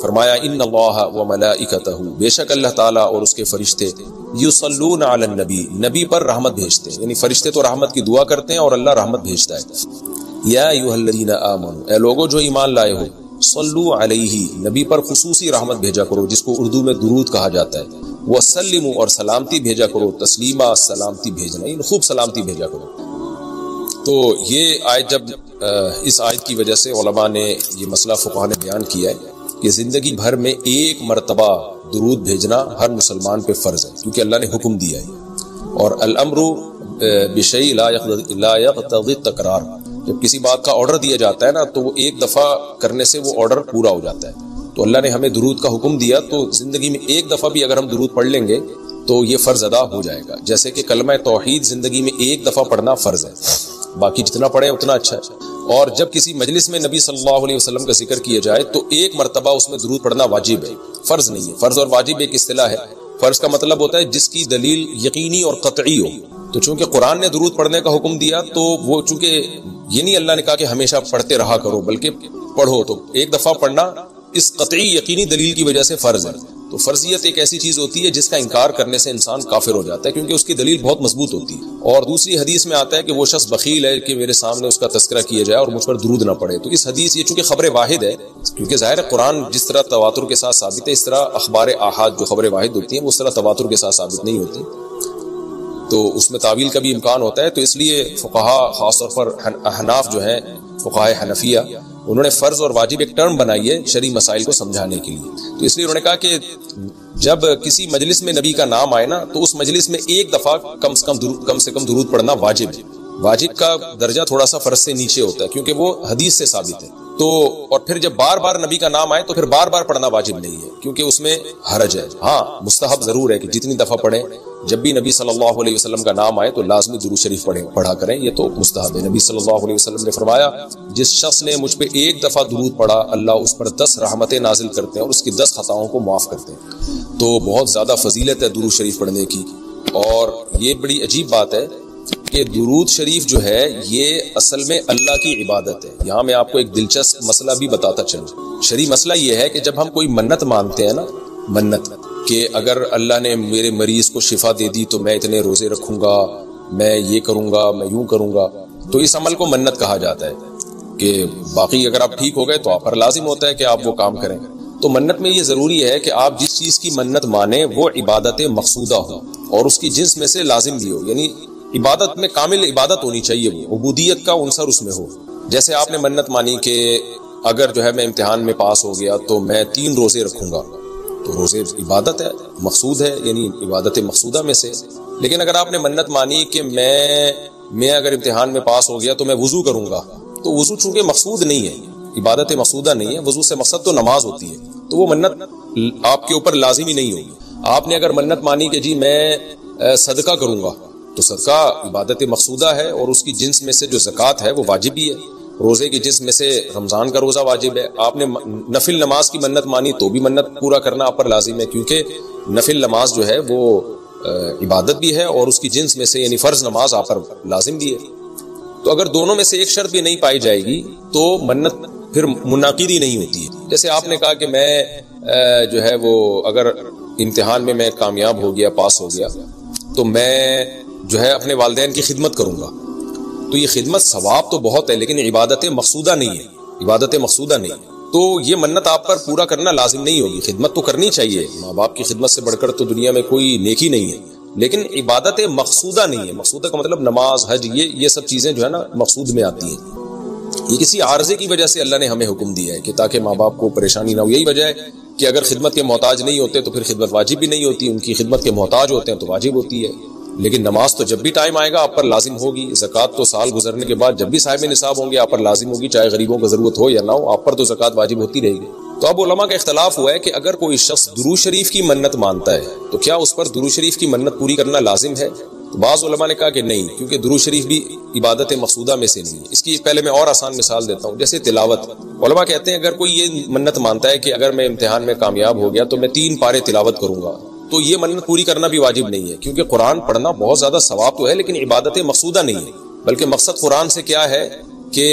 فرمایا ان اللہ و ملائکتہ، بے شک اللہ تعالیٰ اور اس کے فرشتے یصلون علی النبی، نبی پر رحمت بھیجتے ہیں، یعنی فرشتے تو رحمت کی دعا کرتے ہیں اور اللہ رحمت بھیجتا ہے۔ یا ایھا الذین آمنوا، اے لوگو جو ایمان لائے ہو، صلو علیہ، نبی پر خصوصی رحمت بھیجا کرو جس کو اردو میں درود کہا جاتا ہے، وسلموا، اور سلامتی بھیجا کرو، تسلیما، سلامتی بھیجنا، یعنی خوب سلامتی بھیجا کرو۔ تو یہ آیت جب اس آیت کی وجہ سے علماء نے یہ مسئلہ فقہاء نے بیان کیا ہے کہ زندگی بھر میں ایک مرتبہ درود بھیجنا ہر مسلمان پہ فرض ہے، کیونکہ اللہ نے حکم دیا ہے، اور الامر بشیء لا یقتضی التکرار، جب کسی بات کا آرڈر دیا جاتا ہے نا تو وہ ایک دفعہ کرنے سے وہ آرڈر پورا ہو جاتا ہے۔ تو اللہ نے ہمیں درود کا حکم دیا، تو زندگی میں ایک دفعہ بھی اگر ہم درود پڑھ لیں گے تو یہ فرض ادا ہو جائے گا، جیسے کہ کلمہ توحید زندگی میں ایک دفعہ پڑھنا فرض ہے، باقی جتنا پڑھیں اتنا اچھا ہے۔ اور جب کسی مجلس میں نبی صلی اللہ علیہ وسلم کا ذکر کیا جائے تو ایک مرتبہ اس میں درود پڑھنا واجب ہے، فرض نہیں ہے۔ فرض اور واجب ایک اصطلاح ہے، فرض کا مطلب ہوتا ہے جس کی دلیل یقینی اور قطعی ہو، تو چونکہ قرآن نے درود پڑھنے کا حکم دیا تو وہ چونکہ یہ نہیں اللہ نے کہا کہ ہمیشہ پڑھتے رہا کرو، بلکہ پڑھو تو ایک دفعہ پڑھنا اس قطعی یقینی دلیل کی وجہ سے فرض ہے۔ تو فرضیت ایک ایسی چیز ہوتی ہے جس کا انکار کرنے سے انسان کافر ہو جاتا ہے، کیونکہ اس کی دلیل بہت مضبوط ہوتی ہے۔ اور دوسری حدیث میں آتا ہے کہ وہ شخص بخیل ہے کہ میرے سامنے اس کا تذکرہ کیا جائے اور مجھ پر درود نہ پڑے۔ تو اس حدیث یہ چونکہ خبر واحد ہے، کیونکہ ظاہر ہے قرآن جس طرح تواتر کے ساتھ ثابت ہے، اس طرح اخبار احاد جو خبر واحد ہوتی ہیں وہ اس طرح تواتر کے ساتھ ثابت نہیں ہوتی، تو اس میں تعویل کا بھی امکان ہوتا ہے۔ تو اس لیے فقہا خاص طور پر احناف جو ہیں، فقہاء حنفیہ، انہوں نے فرض اور واجب ایک ٹرم بنائی ہے شرعی مسائل کو سمجھانے کے لیے۔ تو اس لیے انہوں نے کہا کہ جب کسی مجلس میں نبی کا نام آئے نا تو اس مجلس میں ایک دفعہ کم سے کم درود پڑھنا واجب ہے۔ واجب کا درجہ تھوڑا سا فرض سے نیچے ہوتا ہے کیونکہ وہ حدیث سے ثابت ہے۔ تو اور پھر جب بار بار نبی کا نام آئے تو پھر بار بار پڑھنا واجب نہیں ہے کیونکہ اس میں حرج ہے۔ ہاں مستحب ضرور ہے کہ جتنی دفعہ پڑھیں، جب بھی نبی صلی اللہ علیہ وسلم کا نام آئے تو لازمی درود شریف پڑھا کریں، یہ تو مستحب ہے۔ نبی صلی اللہ علیہ وسلم نے فرمایا جس شخص نے مجھ پہ ایک دفعہ درود پڑھا اللہ اس پر 10 رحمتیں نازل کرتے ہیں اور اس کی 10 خطاؤں کو معاف کرتے ہیں۔ تو بہت زیادہ فضیلت ہے درود شریف پڑھنے کی، اور یہ بڑی عجیب بات ہے کہ درود شریف جو ہے یہ اصل میں اللہ کی عبادت ہے۔ یہاں میں آپ کو ایک دلچسپ مسئلہ بھی بتاتا چلوں۔ شرعی مسئلہ یہ ہے کہ جب ہم کوئی منت مانتے ہیں نا، منت کہ اگر اللہ نے میرے مریض کو شفا دے دی تو میں اتنے روزے رکھوں گا، میں یہ کروں گا، میں یوں کروں گا، تو اس عمل کو منت کہا جاتا ہے کہ باقی اگر آپ ٹھیک ہو گئے تو آپ پر لازم ہوتا ہے کہ آپ وہ کام کریں۔ تو منت میں یہ ضروری ہے کہ آپ جس چیز کی منت مانیں وہ عبادت مقصودہ ہو اور اس کی جنس میں سے لازم بھی ہو، یعنی عبادت میں کامل عبادت ہونی چاہیے، وہ عبودیت کا عنصر اس میں ہو۔ جیسے آپ نے منت مانی کہ اگر جو ہے میں امتحان میں پاس ہو گیا تو میں 3 روزے رکھوں گا، تو روزے عبادت ہے، مقصود ہے، یعنی عبادت مقصودہ میں سے۔ لیکن اگر آپ نے منت مانی کہ میں اگر امتحان میں پاس ہو گیا تو میں وضو کروں گا، تو وضو چونکہ مقصود نہیں ہے، عبادت مقصودہ نہیں ہے، وضو سے مقصد تو نماز ہوتی ہے، تو وہ منت آپ کے اوپر لازمی نہیں ہوگی۔ آپ نے اگر منت مانی کہ جی میں صدقہ کروں گا، تو صدقہ عبادت مقصودہ ہے اور اس کی جنس میں سے جو زکوٰۃ ہے وہ واجب ہی ہے۔ روزے کی جنس میں سے رمضان کا روزہ واجب ہے۔ آپ نے نفل نماز کی منت مانی تو بھی منت پورا کرنا آپ پر لازم ہے، کیونکہ نفل نماز جو ہے وہ عبادت بھی ہے اور اس کی جنس میں سے یعنی فرض نماز آپ پر لازم بھی ہے۔ تو اگر دونوں میں سے ایک شرط بھی نہیں پائی جائے گی تو منت پھر منعقد ہی نہیں ہوتی ہے۔ جیسے آپ نے کہا کہ میں جو ہے وہ اگر امتحان میں کامیاب ہو گیا، پاس ہو گیا، تو میں جو ہے اپنے والدین کی خدمت کروں گا، تو یہ خدمت ثواب تو بہت ہے لیکن عبادت مقصودہ نہیں ہے، عبادت مقصودہ نہیں ہے، تو یہ منت آپ پر پورا کرنا لازم نہیں ہوگی۔ خدمت تو کرنی چاہیے، ماں باپ کی خدمت سے بڑھ کر تو دنیا میں کوئی نیکی نہیں ہے، لیکن عبادت مقصودہ نہیں ہے۔ مقصودہ کا مطلب نماز، حج، یہ سب چیزیں جو ہے نا مقصود میں آتی ہیں۔ یہ کسی عارضے کی وجہ سے اللہ نے ہمیں حکم دیا ہے کہ تاکہ ماں باپ کو پریشانی نہ ہو۔ یہی وجہ ہے کہ اگر خدمت کے محتاج نہیں ہوتے تو پھر خدمت واجب بھی نہیں ہوتی، ان کی خدمت کے محتاج ہوتے ہیں تو واجب ہوتی ہے۔ لیکن نماز تو جب بھی ٹائم آئے گا آپ پر لازم ہوگی، زکوٰۃ تو سال گزرنے کے بعد جب بھی صاحب نصاب ہوں گے آپ پر لازم ہوگی، چاہے غریبوں کو ضرورت ہو یا نہ ہو، آپ پر تو زکوٰۃ واجب ہوتی رہے گی۔ تو اب علماء کا اختلاف ہوا ہے کہ اگر کوئی شخص درود شریف کی منت مانتا ہے تو کیا اس پر درود شریف کی منت پوری کرنا لازم ہے؟ تو بعض علماء نے کہا کہ نہیں، کیونکہ درود شریف بھی عبادت مقصودہ میں سے نہیں ہے۔ اس کی پہلے میں اور آسان مثال دیتا ہوں، جیسے تلاوت۔ علماء کہتے ہیں اگر کوئی یہ منت مانتا ہے کہ اگر میں امتحان میں کامیاب ہو گیا تو میں 3 پارے تلاوت کروں گا، تو یہ منت پوری کرنا بھی واجب نہیں ہے، کیونکہ قرآن پڑھنا بہت زیادہ ثواب تو ہے لیکن عبادت مقصودہ نہیں ہے، بلکہ مقصد قرآن سے کیا ہے کہ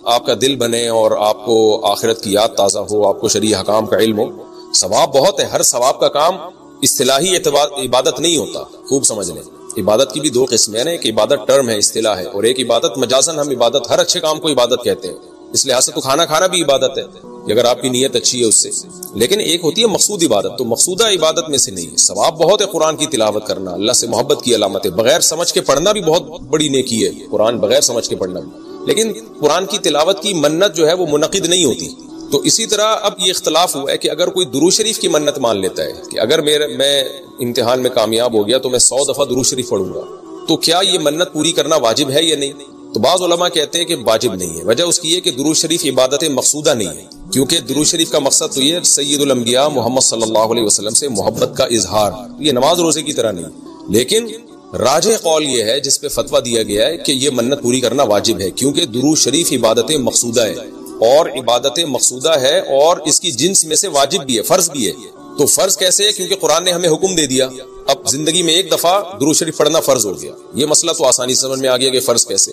آپ کا دل بنے اور آپ کو آخرت کی یاد تازہ ہو، آپ کو شرعی حکام کا علم ہو، ثواب بہت ہے. ہر ثواب کا کام اصطلاحی عبادت نہیں ہوتا، خوب سمجھ لیں. عبادت کی بھی دو قسمیں ہیں، ایک عبادت ٹرم ہے، اصطلاح ہے، اور ایک عبادت مجازن. ہم عبادت ہر اچھے کام کو عبادت کہتے ہیں، اس لحاظ سے تو کھانا کھانا بھی عبادت ہے اگر آپ کی نیت اچھی ہے اس سے. لیکن ایک ہوتی ہے مقصود عبادت، تو مقصودہ عبادت میں سے نہیں ہے. ثواب بہت ہے قرآن کی تلاوت کرنا، اللہ سے محبت کی علامت ہے. بغیر سمجھ کے پڑھنا بھی بہت بڑی نیکی ہے، قرآن بغیر سمجھ کے پڑھنا بھی. لیکن قرآن کی تلاوت کی منت جو ہے وہ منعقد نہیں ہوتی. تو اسی طرح اب یہ اختلاف ہوا ہے کہ اگر کوئی درود شریف کی منت مان لیتا ہے کہ اگر میں امتحان میں کامیاب ہو گیا تو میں 100 دفعہ درود شریف پڑھوں گا، تو کیا یہ منت پوری کرنا واجب ہے یا نہیں؟ تو بعض علماء کہتے ہیں کہ واجب نہیں ہے. وجہ اس کی ہے کہ درود شریف عبادت مقصودہ نہیں ہے، کیونکہ درود شریف کا مقصد تو یہ سید الانبیاء محمد صلی اللہ علیہ وسلم سے محبت کا اظہار، یہ نماز روزے کی طرح نہیں. لیکن راجح قول یہ ہے جس پہ فتویٰ دیا گیا ہے کہ یہ منت پوری کرنا واجب ہے، کیونکہ درود شریف عبادت مقصودہ ہے، اور عبادت مقصودہ ہے اور اس کی جنس میں سے واجب بھی ہے، فرض بھی ہے. تو فرض کیسے ہے؟ کیونکہ قرآن نے ہمیں حکم دے دیا. اب زندگی میں ایک دفعہ درود شریف پڑھنا فرض ہو گیا. یہ مسئلہ تو آسانی سے سمجھ میں آ گیا کہ فرض کیسے.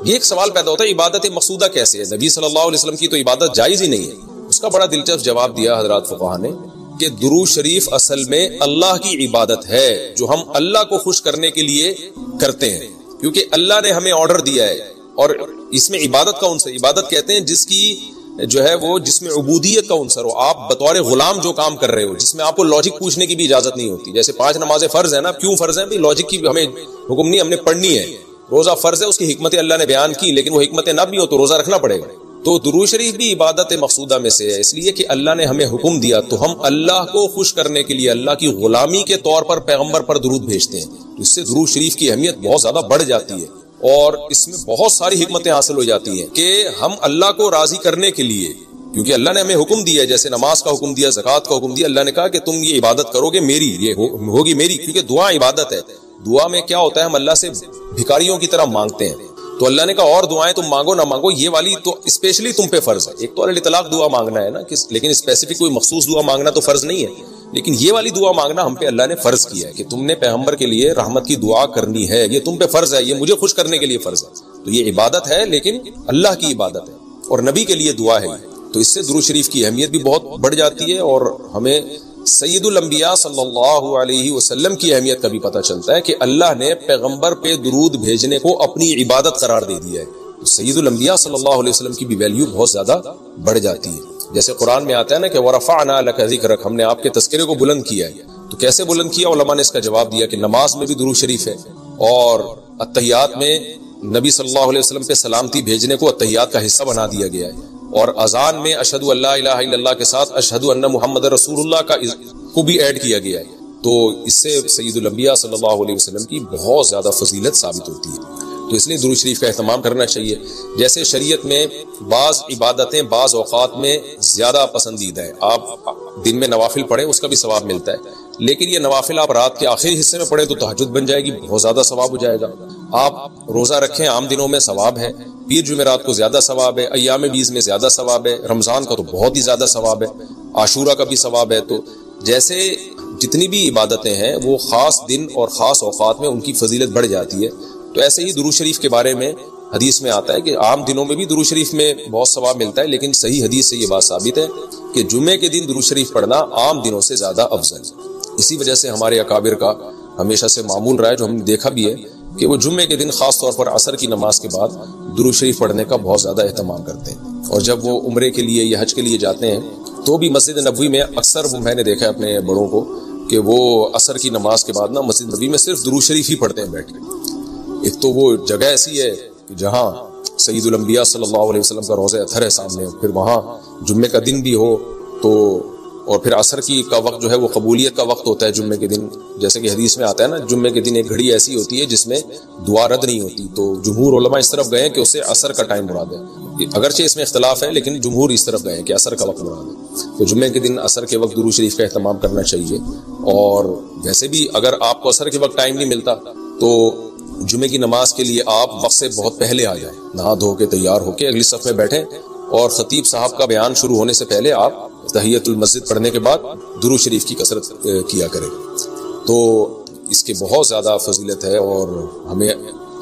یہ ایک سوال پیدا ہوتا ہے عبادت مقصودہ کیسے ہے؟ نبی صلی اللہ علیہ وسلم کی تو عبادت جائز ہی نہیں ہے. اس کا بڑا دلچسپ جواب دیا حضرات فقہا نے کہ درود شریف اصل میں اللہ کی عبادت ہے جو ہم اللہ کو خوش کرنے کے لیے کرتے ہیں، کیونکہ اللہ نے ہمیں آرڈر دیا ہے. اور اس میں عبادت کا عنصر، عبادت کہتے ہیں جس کی جو ہے وہ جس میں عبودیت کا عنصر ہو، آپ بطور غلام جو کام کر رہے ہو، جس میں آپ کو لاجک پوچھنے کی بھی اجازت نہیں ہوتی. جیسے 5 نمازیں فرض ہیں نا، کیوں فرض ہیں؟ لاجک کی ہمیں حکم نہیں، ہم نے پڑھنی ہے. روزہ فرض ہے، اس کی حکمتیں اللہ نے بیان کی، لیکن وہ حکمتیں نہ بھی ہو تو روزہ رکھنا پڑے گا. تو درود شریف بھی عبادت مقصودہ میں سے ہے، اس لیے کہ اللہ نے ہمیں حکم دیا تو ہم اللہ کو خوش کرنے کے لیے اللہ کی غلامی کے طور پر پیغمبر پر درود بھیجتے ہیں. اس سے درود شریف کی اہمیت بہت زیادہ بڑھ جاتی ہے، اور اس میں بہت ساری حکمتیں حاصل ہو جاتی ہیں کہ ہم اللہ کو راضی کرنے کے لیے، کیونکہ اللہ نے ہمیں حکم دیا ہے، جیسے نماز کا حکم دیا، زکوٰۃ کا حکم دیا، اللہ نے کہا کہ تم یہ عبادت کرو گے میری، یہ ہوگی میری، کیونکہ دعا عبادت ہے. دعا میں کیا ہوتا ہے؟ ہم اللہ سے بھکاریوں کی طرح مانگتے ہیں. تو اللہ نے کہا اور دعائیں تم مانگو نہ مانگو، یہ والی تو اسپیشلی تم پہ فرض ہے. ایک تو الاطلاق دعا مانگنا ہے نا، لیکن اسپیسیفک کوئی مخصوص دعا مانگنا تو فرض نہیں ہے. لیکن یہ والی دعا مانگنا ہم پہ اللہ نے فرض کیا ہے کہ تم نے پیغمبر کے لیے رحمت کی دعا کرنی ہے، یہ تم پہ فرض ہے، یہ مجھے خوش کرنے کے لیے فرض ہے. تو یہ عبادت ہے، لیکن اللہ کی عبادت ہے اور نبی کے لیے دعا ہے. تو اس سے درود شریف کی اہمیت بھی بہت بڑھ جاتی ہے، اور ہمیں سید الانبیاء صلی اللہ علیہ وسلم کی اہمیت کا بھی پتہ چلتا ہے کہ اللہ نے پیغمبر پہ درود بھیجنے کو اپنی عبادت قرار دے دیا ہے. تو سید الانبیاء صلی اللہ علیہ وسلم کی بھی ویلیو بہت زیادہ بڑھ جاتی ہے. جیسے قرآن میں آتا ہے نا کہ وَرَفَعْنَا لَكَ ذِكْرَكَ، ہم نے آپ کے تذکرے کو بلند کیا ہے. تو کیسے بلند کیا؟ علماء نے اس کا جواب دیا کہ نماز میں بھی درود شریف ہے، اور اتحیات میں نبی صلی اللہ علیہ وسلم پہ سلامتی بھیجنے کو اتحیات کا حصہ بنا دیا گیا ہے، اور اذان میں اشہد ان لا الہ الا اللہ کے ساتھ اشہد ان محمد رسول اللہ کو بھی ایڈ کیا گیا ہے. تو اس سے سید الانبیاء صلی اللہ علیہ وسلم کی بہت زیادہ فضیلت ثابت ہوتی ہے. تو اس لیے درود شریف کا اہتمام کرنا چاہیے. جیسے شریعت میں بعض عبادتیں بعض اوقات میں زیادہ پسندیدہ ہے، آپ دن میں نوافل پڑھیں اس کا بھی ثواب ملتا ہے، لیکن یہ نوافل آپ رات کے آخری حصے میں پڑھیں تو تہجد بن جائے گی، بہت زیادہ ثواب ہو جائے گا. آپ روزہ رکھیں عام دنوں میں ثواب ہے، پیر جمعرات کو زیادہ ثواب ہے، ایام بیز میں زیادہ ثواب ہے، رمضان کا تو بہت ہی زیادہ ثواب ہے، عاشورہ کا بھی ثواب ہے. تو جیسے جتنی بھی عبادتیں ہیں وہ خاص دن اور خاص اوقات میں ان کی فضیلت بڑھ جاتی ہے. تو ایسے ہی درود شریف کے بارے میں حدیث میں آتا ہے کہ عام دنوں میں بھی درود شریف میں بہت ثواب ملتا ہے، لیکن صحیح حدیث سے یہ بات ثابت ہے کہ جمعے کے دن درود شریف پڑھنا عام دنوں سے زیادہ افضل ہے. اسی وجہ سے ہمارے اکابر کا ہمیشہ سے معمول رہا ہے، جو ہم نے دیکھا بھی ہے کہ وہ جمعے کے دن خاص طور پر عصر کی نماز کے بعد درود شریف پڑھنے کا بہت زیادہ اہتمام کرتے ہیں. اور جب وہ عمرے کے لیے یا حج کے لیے جاتے ہیں تو بھی مسجد نبوی میں اکثر میں نے دیکھا ہے اپنے بڑوں کو کہ وہ عصر کی نماز کے بعد نا مسجد نبوی میں صرف درود شریف ہی پڑھتے ہیں بیٹھ کے. ایک تو وہ جگہ ایسی ہے کہ جہاں سید الانبیاء صلی اللہ علیہ وسلم کا روضہ اطہر ہے سامنے، پھر وہاں جمعے کا دن بھی ہو تو، اور پھر عصر کی کا وقت جو ہے وہ قبولیت کا وقت ہوتا ہے جمعے کے دن. جیسے کہ حدیث میں آتا ہے نا جمعے کے دن ایک گھڑی ایسی ہوتی ہے جس میں دعا رد نہیں ہوتی. تو جمہور علماء اس طرف گئے ہیں کہ اسے عصر کا ٹائم مراد ہے، اگرچہ اس میں اختلاف ہے لیکن جمہور اس طرف گئے ہیں کہ عصر کا وقت مراد ہے. تو جمعے کے دن عصر کے وقت درود شریف کا اہتمام کرنا چاہیے. اور ویسے بھی اگر آپ کو عصر کے وقت ٹائم نہیں ملتا تو جمعے کی نماز کے لیے آپ وقت سے بہت پہلے آ جائیں، نہا دھو کے تیار ہو کے اگلی صف میں بیٹھیں، اور خطیب صاحب کا بیان شروع ہونے سے پہلے آپ تحیت المسجد پڑھنے کے بعد درود شریف کی کثرت کیا کریں. تو اس کے بہت زیادہ فضیلت ہے اور ہمیں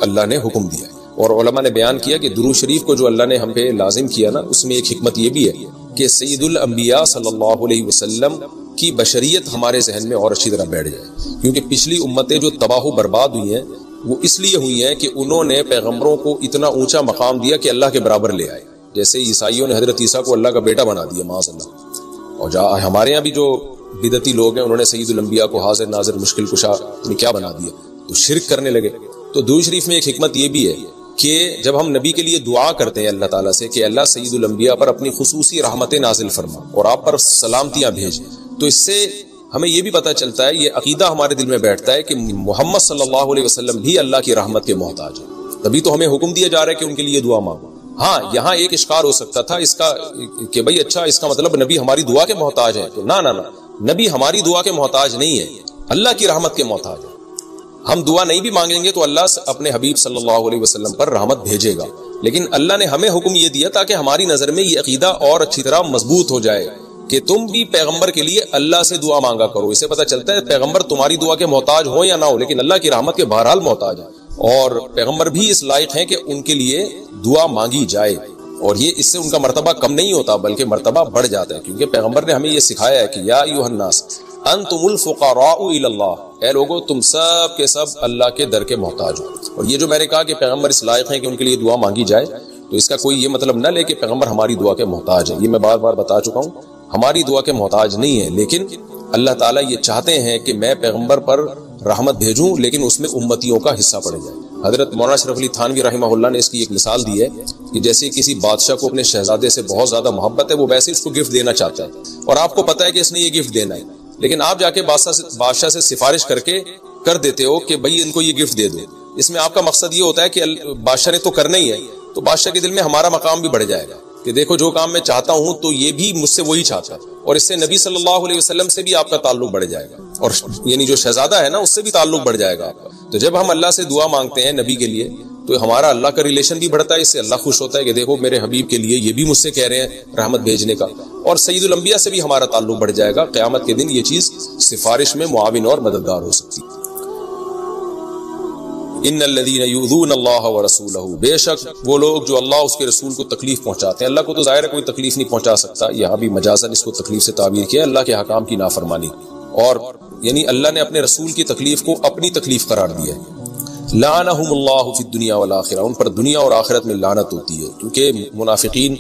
اللہ نے حکم دیا ہے. اور علماء نے بیان کیا کہ درود شریف کو جو اللہ نے ہم پہ لازم کیا نا، اس میں ایک حکمت یہ بھی ہے کہ سید الانبیاء صلی اللہ علیہ وسلم کی بشریت ہمارے ذہن میں اور اچھی طرح بیٹھ جائے، کیونکہ پچھلی امتیں جو تباہ و برباد ہوئی ہیں وہ اس لیے ہوئی ہیں کہ انہوں نے پیغمبروں کو اتنا اونچا مقام دیا کہ اللہ کے برابر لے آئے. جیسے عیسائیوں نے حضرت عیسیٰ کو اللہ کا بیٹا بنا دیا معاذ اللہ، اور ہمارے یہاں بھی جو بدعتی لوگ ہیں انہوں نے سید الانبیاء کو حاضر ناظر مشکل کشا کیا بنا دیا، تو شرک کرنے لگے. تو درود شریف میں ایک حکمت یہ بھی ہے کہ جب ہم نبی کے لیے دعا کرتے ہیں اللہ تعالیٰ سے کہ اللہ سید الانبیاء پر اپنی خصوصی رحمتیں نازل فرما اور آپ پر سلامتیاں بھیج، تو اس سے ہمیں یہ بھی پتہ چلتا ہے، یہ عقیدہ ہمارے دل میں بیٹھتا ہے کہ محمد صلی اللہ علیہ وسلم بھی اللہ کی رحمت کے محتاج ہیں. تبھی تو ہمیں حکم دیا جا رہا ہے کہ ان کے لیے دعا مانگو. ہاں یہاں ایک اشکار ہو سکتا تھا اس کا کہ بھئی اچھا اس کا مطلب نبی ہماری دعا کے محتاج ہے، تو نہ نبی ہماری دعا کے محتاج نہیں ہے، اللہ کی رحمت کے محتاج ہے. ہم دعا نہیں بھی مانگیں گے تو اللہ اپنے حبیب صلی اللہ علیہ وسلم پر رحمت بھیجے گا، لیکن اللہ نے ہمیں حکم یہ دیا تاکہ ہماری نظر میں یہ عقیدہ اور اچھی طرح مضبوط ہو جائے کہ تم بھی پیغمبر کے لیے اللہ سے دعا مانگا کرو. اسے پتہ چلتا ہے پیغمبر تمہاری دعا کے محتاج ہو یا نہ ہو، لیکن اللہ کی رحمت کے بہرحال محتاج ہے، اور پیغمبر بھی اس لائق ہیں کہ ان کے لیے دعا مانگی جائے. اور یہ اس سے ان کا مرتبہ کم نہیں ہوتا بلکہ مرتبہ بڑھ جاتا ہے، کیونکہ پیغمبر نے ہمیں یہ سکھایا ہے کہ یا ایھا الناس انتم الفقراء الی اللہ، اے لوگو تم سب کے سب اللہ کے در کے محتاج ہو. اور یہ جو میں نے کہا کہ پیغمبر اس لائق ہیں کہ ان کے لیے دعا مانگی جائے، تو اس کا کوئی یہ مطلب نہ لے کہ پیغمبر ہماری دعا کے محتاج ہے. یہ میں بار بار بتا چکا ہوں، ہماری دعا کے محتاج نہیں ہے، لیکن اللہ تعالیٰ یہ چاہتے ہیں کہ میں پیغمبر پر رحمت بھیجوں لیکن اس میں امتیوں کا حصہ پڑ جائے. حضرت مولانا اشرف علی تھانوی رحمہ اللہ نے اس کی ایک مثال دی ہے کہ جیسے کسی بادشاہ کو اپنے شہزادے سے بہت زیادہ محبت ہے، وہ ویسے اس کو گفٹ دینا چاہتا ہے اور آپ کو پتہ ہے کہ اس نے یہ گفٹ دینا ہے، لیکن آپ جا کے بادشاہ سے سفارش کر دیتے ہو کہ بھئی ان کو یہ گفٹ دے دو. اس میں آپ کا مقصد یہ ہوتا ہے کہ بادشاہ نے تو کرنا ہی ہے، تو بادشاہ کے دل میں ہمارا مقام بھی بڑھ جائے گا کہ دیکھو جو کام میں چاہتا ہوں تو یہ بھی مجھ سے وہی چاہتا ہے، اور اس سے نبی صلی اللہ علیہ وسلم سے بھی آپ کا تعلق بڑھ جائے گا، اور یعنی جو شہزادہ ہے نا اس سے بھی تعلق بڑھ جائے گا آپ کا. تو جب ہم اللہ سے دعا مانگتے ہیں نبی کے لیے تو ہمارا اللہ کا ریلیشن بھی بڑھتا ہے، اس سے اللہ خوش ہوتا ہے کہ دیکھو میرے حبیب کے لیے یہ بھی مجھ سے کہہ رہے ہیں رحمت بھیجنے کا، اور سید الانبیاء سے بھی ہمارا تعلق بڑھ جائے گا. قیامت کے دن یہ چیز سفارش میں معاون اور مددگار ہو سکتی ہے. ان الذين يؤذون الله ورسوله، بے شک وہ لوگ جو اللہ اس کے رسول کو تکلیف پہنچاتے ہیں. اللہ کو تو ظاہر ہے کوئی تکلیف نہیں پہنچا سکتا، یہاں بھی مجازاً اس کو تکلیف سے تعبیر کیا، اللہ کے احکام کی نافرمانی، اور یعنی اللہ نے اپنے رسول کی تکلیف کو اپنی تکلیف قرار دیا ہے. لعنهم اللہ فی الدنیا والآخرہ، ان پر دنیا اور آخرت میں لعنت ہوتی ہے، کیونکہ منافقین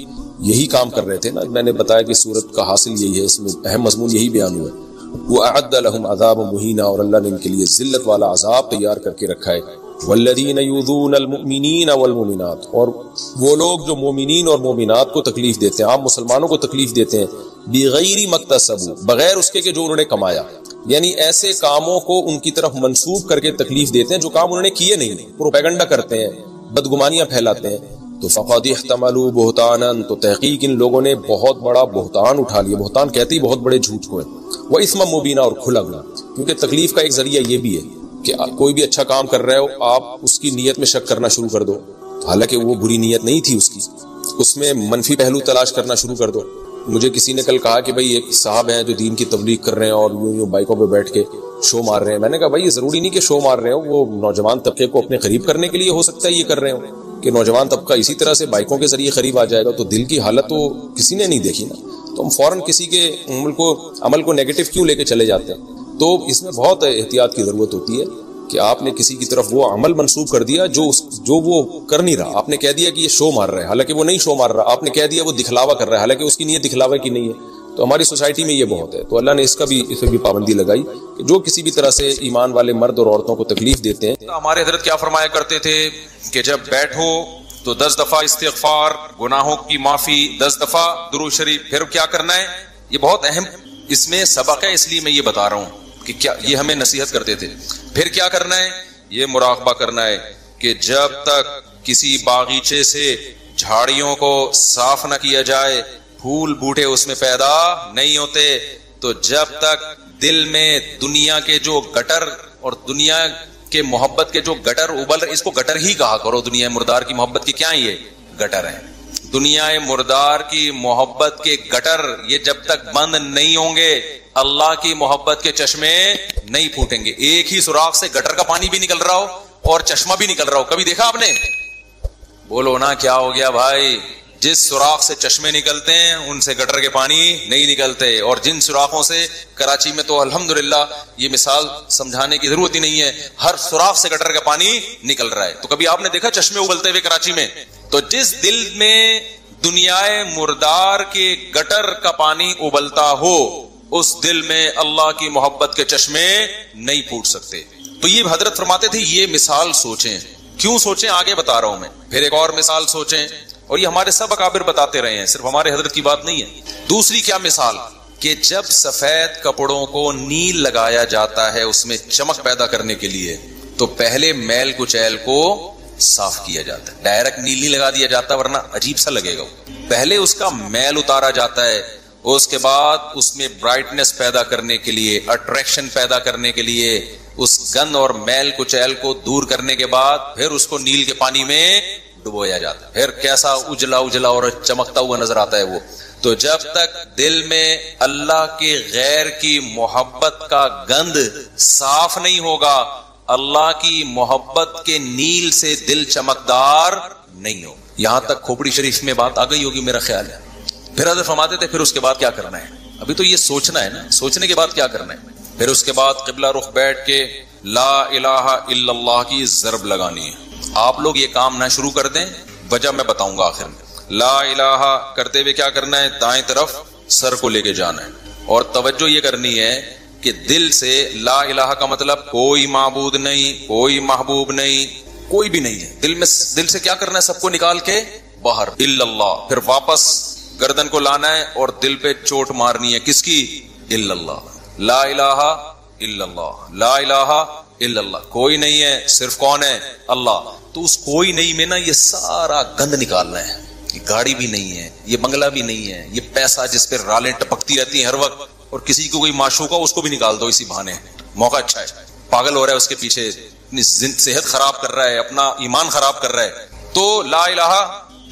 یہی کام کر رہے تھے نا. میں نے بتایا کہ سورت کا حاصل یہی ہے، اس میں اہم مضمون یہی بیان ہوا ہے. وَأَعَدَّ لَهُمْ عَذَابًا مُهِينًا، اور اللہ نے ان کے لیے ذلت والا عذاب تیار کر کے رکھا ہے. وَالَّذِينَ يُؤْذُونَ الْمُؤْمِنِينَ وَالْمُؤْمِنَاتِ، اور وہ لوگ جو مومنین اور مومنات کو تکلیف دیتے ہیں، عام مسلمانوں کو تکلیف دیتے ہیں، بِغَيْرِ مَكْتَسَبُوا، بغیر اس کے کہ جو انہوں نے کمایا، یعنی ایسے کاموں کو ان کی طرف منسوب کر کے تکلیف دیتے ہیں جو کام انہوں نے کیے نہیں، پروپیگنڈا کرتے ہیں، بدگمانیاں پھیلاتے ہیں. تو فقد احتملوا بہتانا، تو تحقیق ان لوگوں نے بہت بڑا بہتان اٹھا لیا. بہتان کہتے ہی بہت بڑے جھوٹ کو ہے. وَإِثْمًا مُبِينًا، اور کھلا گناہ، کیونکہ تکلیف کا ایک ذریعہ یہ بھی ہے کہ کوئی بھی اچھا کام کر رہے ہو آپ اس کی نیت میں شک کرنا شروع کر دو، حالانکہ وہ بری نیت نہیں تھی اس کی، اس میں منفی پہلو تلاش کرنا شروع کر دو. مجھے کسی نے کل کہا کہ بھئی ایک صاحب ہیں جو دین کی تبلیغ کر رہے ہیں اور یوں بائکوں پہ بیٹھ کے شو مار رہے ہیں. میں نے کہا بھئی یہ ضروری نہیں کہ شو مار رہے ہو، وہ نوجوان طبقے کو اپنے قریب کرنے کے لیے ہو سکتا ہے یہ کر رہے ہو کہ نوجوان طبقہ اسی طرح سے بائکوں کے ذریعے قریب آ جائے گا. تو دل کی حالت تو کسی نے نہیں دیکھی نا، تو ہم فوراً کسی کے عمل کو نیگیٹو کیوں لے کے چلے جاتے ہیں. تو اس میں بہت احتیاط کی ضرورت ہوتی ہے کہ آپ نے کسی کی طرف وہ عمل منسوب کر دیا جو وہ کر نہیں رہا. آپ نے کہہ دیا کہ یہ شو مار رہا ہے، حالانکہ وہ نہیں شو مار رہا. آپ نے کہہ دیا وہ دکھلاوا کر رہا ہے، حالانکہ اس کی نیت دکھلاوا کی نہیں ہے. تو ہماری سوسائٹی میں یہ بہت ہے. تو اللہ نے اس پہ بھی پابندی لگائی کہ جو کسی بھی طرح سے ایمان والے مرد اور عورتوں کو تکلیف دیتے ہیں. ہمارے حضرت کیا فرمایا کرتے تھے کہ جب بیٹھو تو 10 دفعہ استغفار، گناہوں کی معافی، 10 دفعہ درود شریف. پھر کیا کرنا ہے؟ یہ بہت اہم اس میں سبق ہے، اس لیے میں یہ بتا رہا ہوں کہ کیا یہ ہمیں نصیحت کرتے تھے. پھر کیا کرنا ہے؟ یہ مراقبہ کرنا ہے کہ جب تک کسی باغیچے سے جھاڑیوں کو صاف نہ کیا جائے، پھول بوٹے اس میں پیدا نہیں ہوتے، تو جب تک دل میں دنیا کے جو گٹر اور دنیا کے محبت کے جو گٹر ابل رہے، اس کو گٹر ہی کہا کرو. دنیا مردار کی محبت کی کیا یہ گٹر ہیں. دنیا مردار کی محبت کے گٹر یہ جب تک بند نہیں ہوں گے اللہ کی محبت کے چشمے نہیں پھوٹیں گے. ایک ہی سوراخ سے گٹر کا پانی بھی نکل رہا ہو اور چشمہ بھی نکل رہا ہو. کبھی دیکھا آپ نے؟ بولو نا کیا ہو گیا بھائی؟ جس سوراخ سے چشمے نکلتے ہیں ان سے گٹر کے پانی نہیں نکلتے، اور جن سوراخوں سے کراچی میں تو الحمدللہ یہ مثال سمجھانے کی ضرورت ہی نہیں ہے، ہر سوراخ سے گٹر کا پانی نکل رہا ہے۔ تو کبھی آپ نے دیکھا چشمے ابلتے ہوئے کراچی میں؟ تو جس دل میں دنیائے مردار کے گٹر کا پانی ابلتا ہو، اس دل میں اللہ کی محبت کے چشمے نہیں پھوٹ سکتے۔ تو یہ حضرت فرماتے تھے یہ مثال سوچیں۔ کیوں سوچیں؟ آگے بتا رہا ہوں میں، پھر ایک اور مثال سوچیں، اور یہ ہمارے سب اکابر بتاتے رہے ہیں، صرف ہمارے حضرت کی بات نہیں ہے۔ دوسری کیا مثال؟ کہ جب سفید کپڑوں کو نیل لگایا جاتا ہے اس میں چمک پیدا کرنے کے لیے، تو پہلے میل کچیل کو صاف کیا جاتا ہے، ڈائریکٹ نیل نہیں لگا دیا جاتا ورنہ عجیب سا لگے گا۔ پہلے اس کا میل اتارا جاتا ہے، اس کے بعد اس میں برائٹنس پیدا کرنے کے لیے، اٹریکشن پیدا کرنے کے لیے، اس گند اور میل کچیل کو دور کرنے کے بعد پھر اس کو نیل کے پانی میں ڈبویا جاتا ہے، پھر کیسا اجلا اجلا اور چمکتا ہوا نظر آتا ہے وہ۔ تو جب تک دل میں اللہ کے غیر کی محبت کا گند صاف نہیں ہوگا، اللہ کی محبت کے نیل سے دل چمکدار نہیں ہو۔ یہاں تک کھوپڑی شریف میں بات آ گئی ہوگی میرا خیال ہے۔ پھر حضرت فرماتے تھے پھر اس کے بعد کیا کرنا ہے؟ ابھی تو یہ سوچنا ہے نا، سوچنے کے بعد کیا کرنا ہے؟ پھر اس کے بعد قبلہ رخ بیٹھ کے لا الہ الا اللہ کی ضرب لگانی ہے۔ آپ لوگ یہ کام نہ شروع کر دیں، وجہ میں بتاؤں گا آخر میں۔ لا الہ کرتے ہوئے کیا کرنا ہے؟ دائیں طرف سر کو لے کے جانا ہے، اور توجہ یہ کرنی ہے کہ دل سے لا الہ کا مطلب کوئی معبود نہیں، کوئی محبوب نہیں، کوئی بھی نہیں ہے۔ دل سے کیا کرنا ہے؟ سب کو نکال کے باہر الا اللہ، پھر واپس گردن کو لانا ہے اور دل پہ چوٹ مارنی ہے، کس کی؟ الا اللہ، لا الہ الا اللہ، لا الہ الا اللہ، کوئی نہیں ہے، صرف کون ہے؟ اللہ۔ تو اس کوئی نہیں میں نا یہ سارا گند نکالنا ہے۔ یہ گاڑی بھی نہیں ہے، یہ بنگلہ بھی نہیں ہے، یہ پیسہ جس پہ رالیں ٹپکتی رہتی ہیں ہر وقت، اور کسی کو کوئی معشوق ہو اس کو بھی نکال دو اسی بہانے، موقع اچھا ہے، پاگل ہو رہا ہے اس کے پیچھے، اپنی صحت خراب کر رہا ہے، اپنا ایمان خراب کر رہا ہے۔ تو لا الہ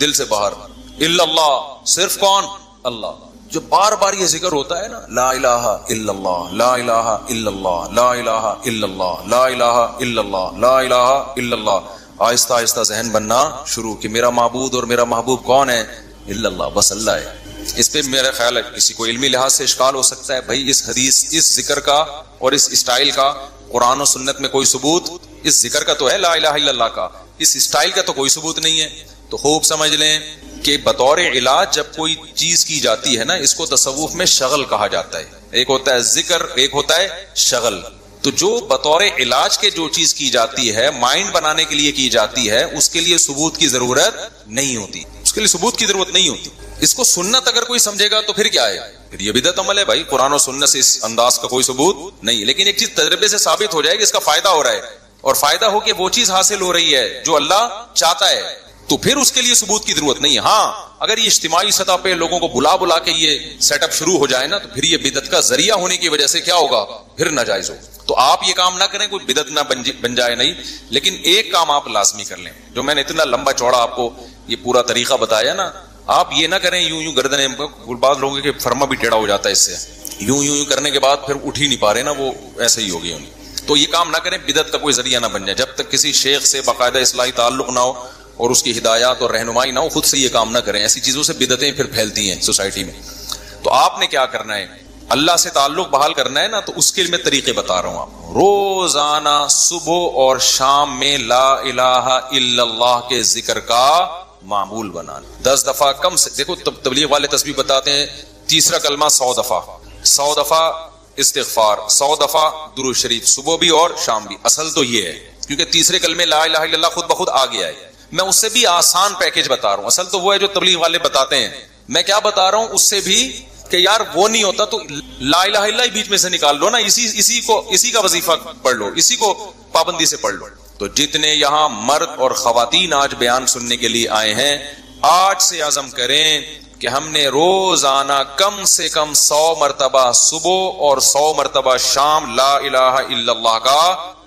دل سے باہر، الا اللہ صرف کون؟ اللہ۔ جو بار بار یہ ذکر ہوتا ہے نا، لا الہ الا اللہ، لا الہ الا اللہ، لا الہ الا اللہ، لا الہ الا اللہ، لا الہ الا اللہ، آہستہ آہستہ ذہن بننا شروع کہ میرا معبود اور میرا محبوب کون ہے؟ الا اللہ، بس اللہ ہے۔ اس پہ میرا خیال ہے کسی کو علمی لحاظ سے اشکال ہو سکتا ہے، بھائی اس حدیث، اس ذکر کا اور اس اسٹائل کا قرآن و سنت میں کوئی ثبوت؟ اس ذکر کا تو ہے لا الہ الا اللہ کا، اس اسٹائل کا تو کوئی ثبوت نہیں ہے۔ تو خوب سمجھ لیں کہ بطور علاج جب کوئی چیز کی جاتی ہے نا، اس کو تصوف میں شغل کہا جاتا ہے۔ ایک ہوتا ہے ذکر، ایک ہوتا ہے شغل۔ تو جو بطور علاج کے جو چیز کی جاتی ہے، مائنڈ بنانے کے لیے کی جاتی ہے، اس کے لیے ثبوت کی ضرورت نہیں ہوتی، اس کے لیے ثبوت کی ضرورت نہیں ہوتی۔ اس کو سنت اگر کوئی سمجھے گا تو پھر کیا ہے؟ پھر یہ بدعت عمل ہے بھائی، قرآن و سنت سے اس انداز کا کوئی ثبوت نہیں ہے۔ لیکن ایک چیز تجربے سے ثابت ہو جائے کہ اس کا فائدہ ہو رہا ہے، اور فائدہ ہو کہ وہ چیز حاصل ہو رہی ہے جو اللہ چاہتا ہے، تو پھر اس کے لیے ثبوت کی ضرورت نہیں ہے۔ ہاں اگر یہ اجتماعی سطح پہ لوگوں کو بلا بلا کے یہ سیٹ اپ شروع ہو جائے نا، تو پھر یہ بدعت کا ذریعہ ہونے کی وجہ سے کیا ہوگا؟ پھر ناجائز ہو۔ تو آپ یہ کام نہ کریں، کوئی بدعت نہ بن جائے نہیں، لیکن ایک کام آپ لازمی کر لیں، جو میں نے اتنا لمبا چوڑا آپ کو یہ پورا طریقہ بتایا نا، آپ یہ نہ کریں یوں گردنیں، بعض لوگوں کے فرما بھی ٹیڑھا ہو جاتا ہے اس سے، یوں کرنے کے بعد پھر اٹھ ہی نہیں پا رہے نا، وہ ایسے ہی ہو گئی انہیں۔ تو یہ کام نہ کریں، بدعت کا کوئی ذریعہ نہ بن جائے۔ جب تک کسی شیخ سے باقاعدہ اصلاحی تعلق نہ ہو اور اس کی ہدایات اور رہنمائی نہ ہو، خود سے یہ کام نہ کریں۔ ایسی چیزوں سے بدعتیں پھر پھیلتی ہیں سوسائٹی میں۔ تو آپ نے کیا کرنا ہے؟ اللہ سے تعلق بحال کرنا ہے نا، تو اس کے لیے میں طریقے بتا رہا ہوں آپ کو۔ روزانہ صبح اور شام میں لا الہ الا اللہ کے ذکر کا معمول بنانا، 10 دفعہ کم سے، دیکھو تبلیغ والے تسبیح بتاتے ہیں، تیسرا کلمہ 100 دفعہ، 100 دفعہ استغفار، 100 دفعہ درود شریف، صبح بھی اور شام بھی۔ اصل تو یہ ہے کیونکہ تیسرے کلمے لا الہ الا اللہ خود بخود آ گیا ہے، میں اس سے بھی آسان پیکج بتا رہا ہوں۔ اصل تو وہ ہے جو تبلیغ والے بتاتے ہیں، میں کیا بتا رہا ہوں اس سے بھی کہ یار وہ نہیں ہوتا تو لا الہ الا اللہ ہی بیچ میں سے نکال لو نا، اسی کا وظیفہ پڑھ لو، اسی کو پابندی سے پڑھ لو۔ تو جتنے یہاں مرد اور خواتین آج بیان سننے کے لیے آئے ہیں، آج سے عزم کریں کہ ہم نے روزانہ کم سے کم 100 مرتبہ صبح اور 100 مرتبہ شام لا الہ الا اللہ کا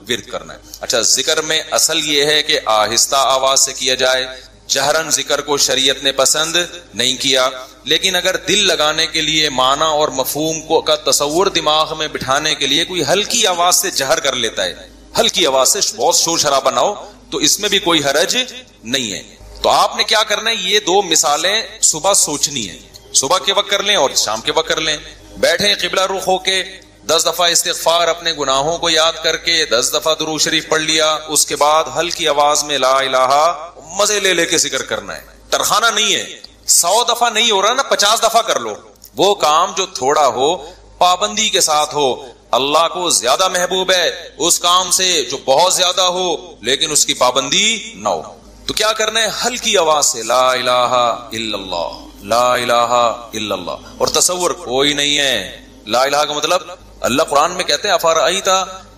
ورد کرنا ہے۔ اچھا، ذکر میں اصل یہ ہے کہ آہستہ آواز سے کیا جائے، جہرن ذکر کو شریعت نے پسند نہیں کیا، لیکن اگر دل لگانے کے لیے معنی اور مفہوم کو کا تصور دماغ میں بٹھانے کے لیے کوئی ہلکی آواز سے جہر کر لیتا ہے، ہلکی آواز سے، بہت شور شرابہ نہ ہو، تو اس میں بھی کوئی حرج نہیں ہے۔ تو آپ نے کیا کرنا ہے, یہ 2 مثالیں صبح سوچنی ہے, صبح کے وقت کر لیں اور شام کے وقت کر لیں. بیٹھیں قبلہ رخ ہو کے 10 دفعہ استغفار اپنے گناہوں کو یاد کر کے 10 دفعہ درود شریف پڑھ لیا, اس کے بعد ہلکی آواز میں لا الہ, مزے لے لے کے ذکر کرنا ہے, ٹرخانا نہیں ہے. 100 دفعہ نہیں ہو رہا نا, 50 دفعہ کر لو. وہ کام جو تھوڑا ہو پابندی کے ساتھ ہو, اللہ کو زیادہ محبوب ہے اس کام سے جو بہت زیادہ ہو لیکن اس کی پابندی نہ ہو. تو کیا کرنا ہے, ہلکی آواز سے لا الہ الا اللہ, لا الہ الا اللہ, اور تصور کوئی نہیں ہے. لا الہ کا مطلب اللہ قرآن میں کہتے ہیں افرأیت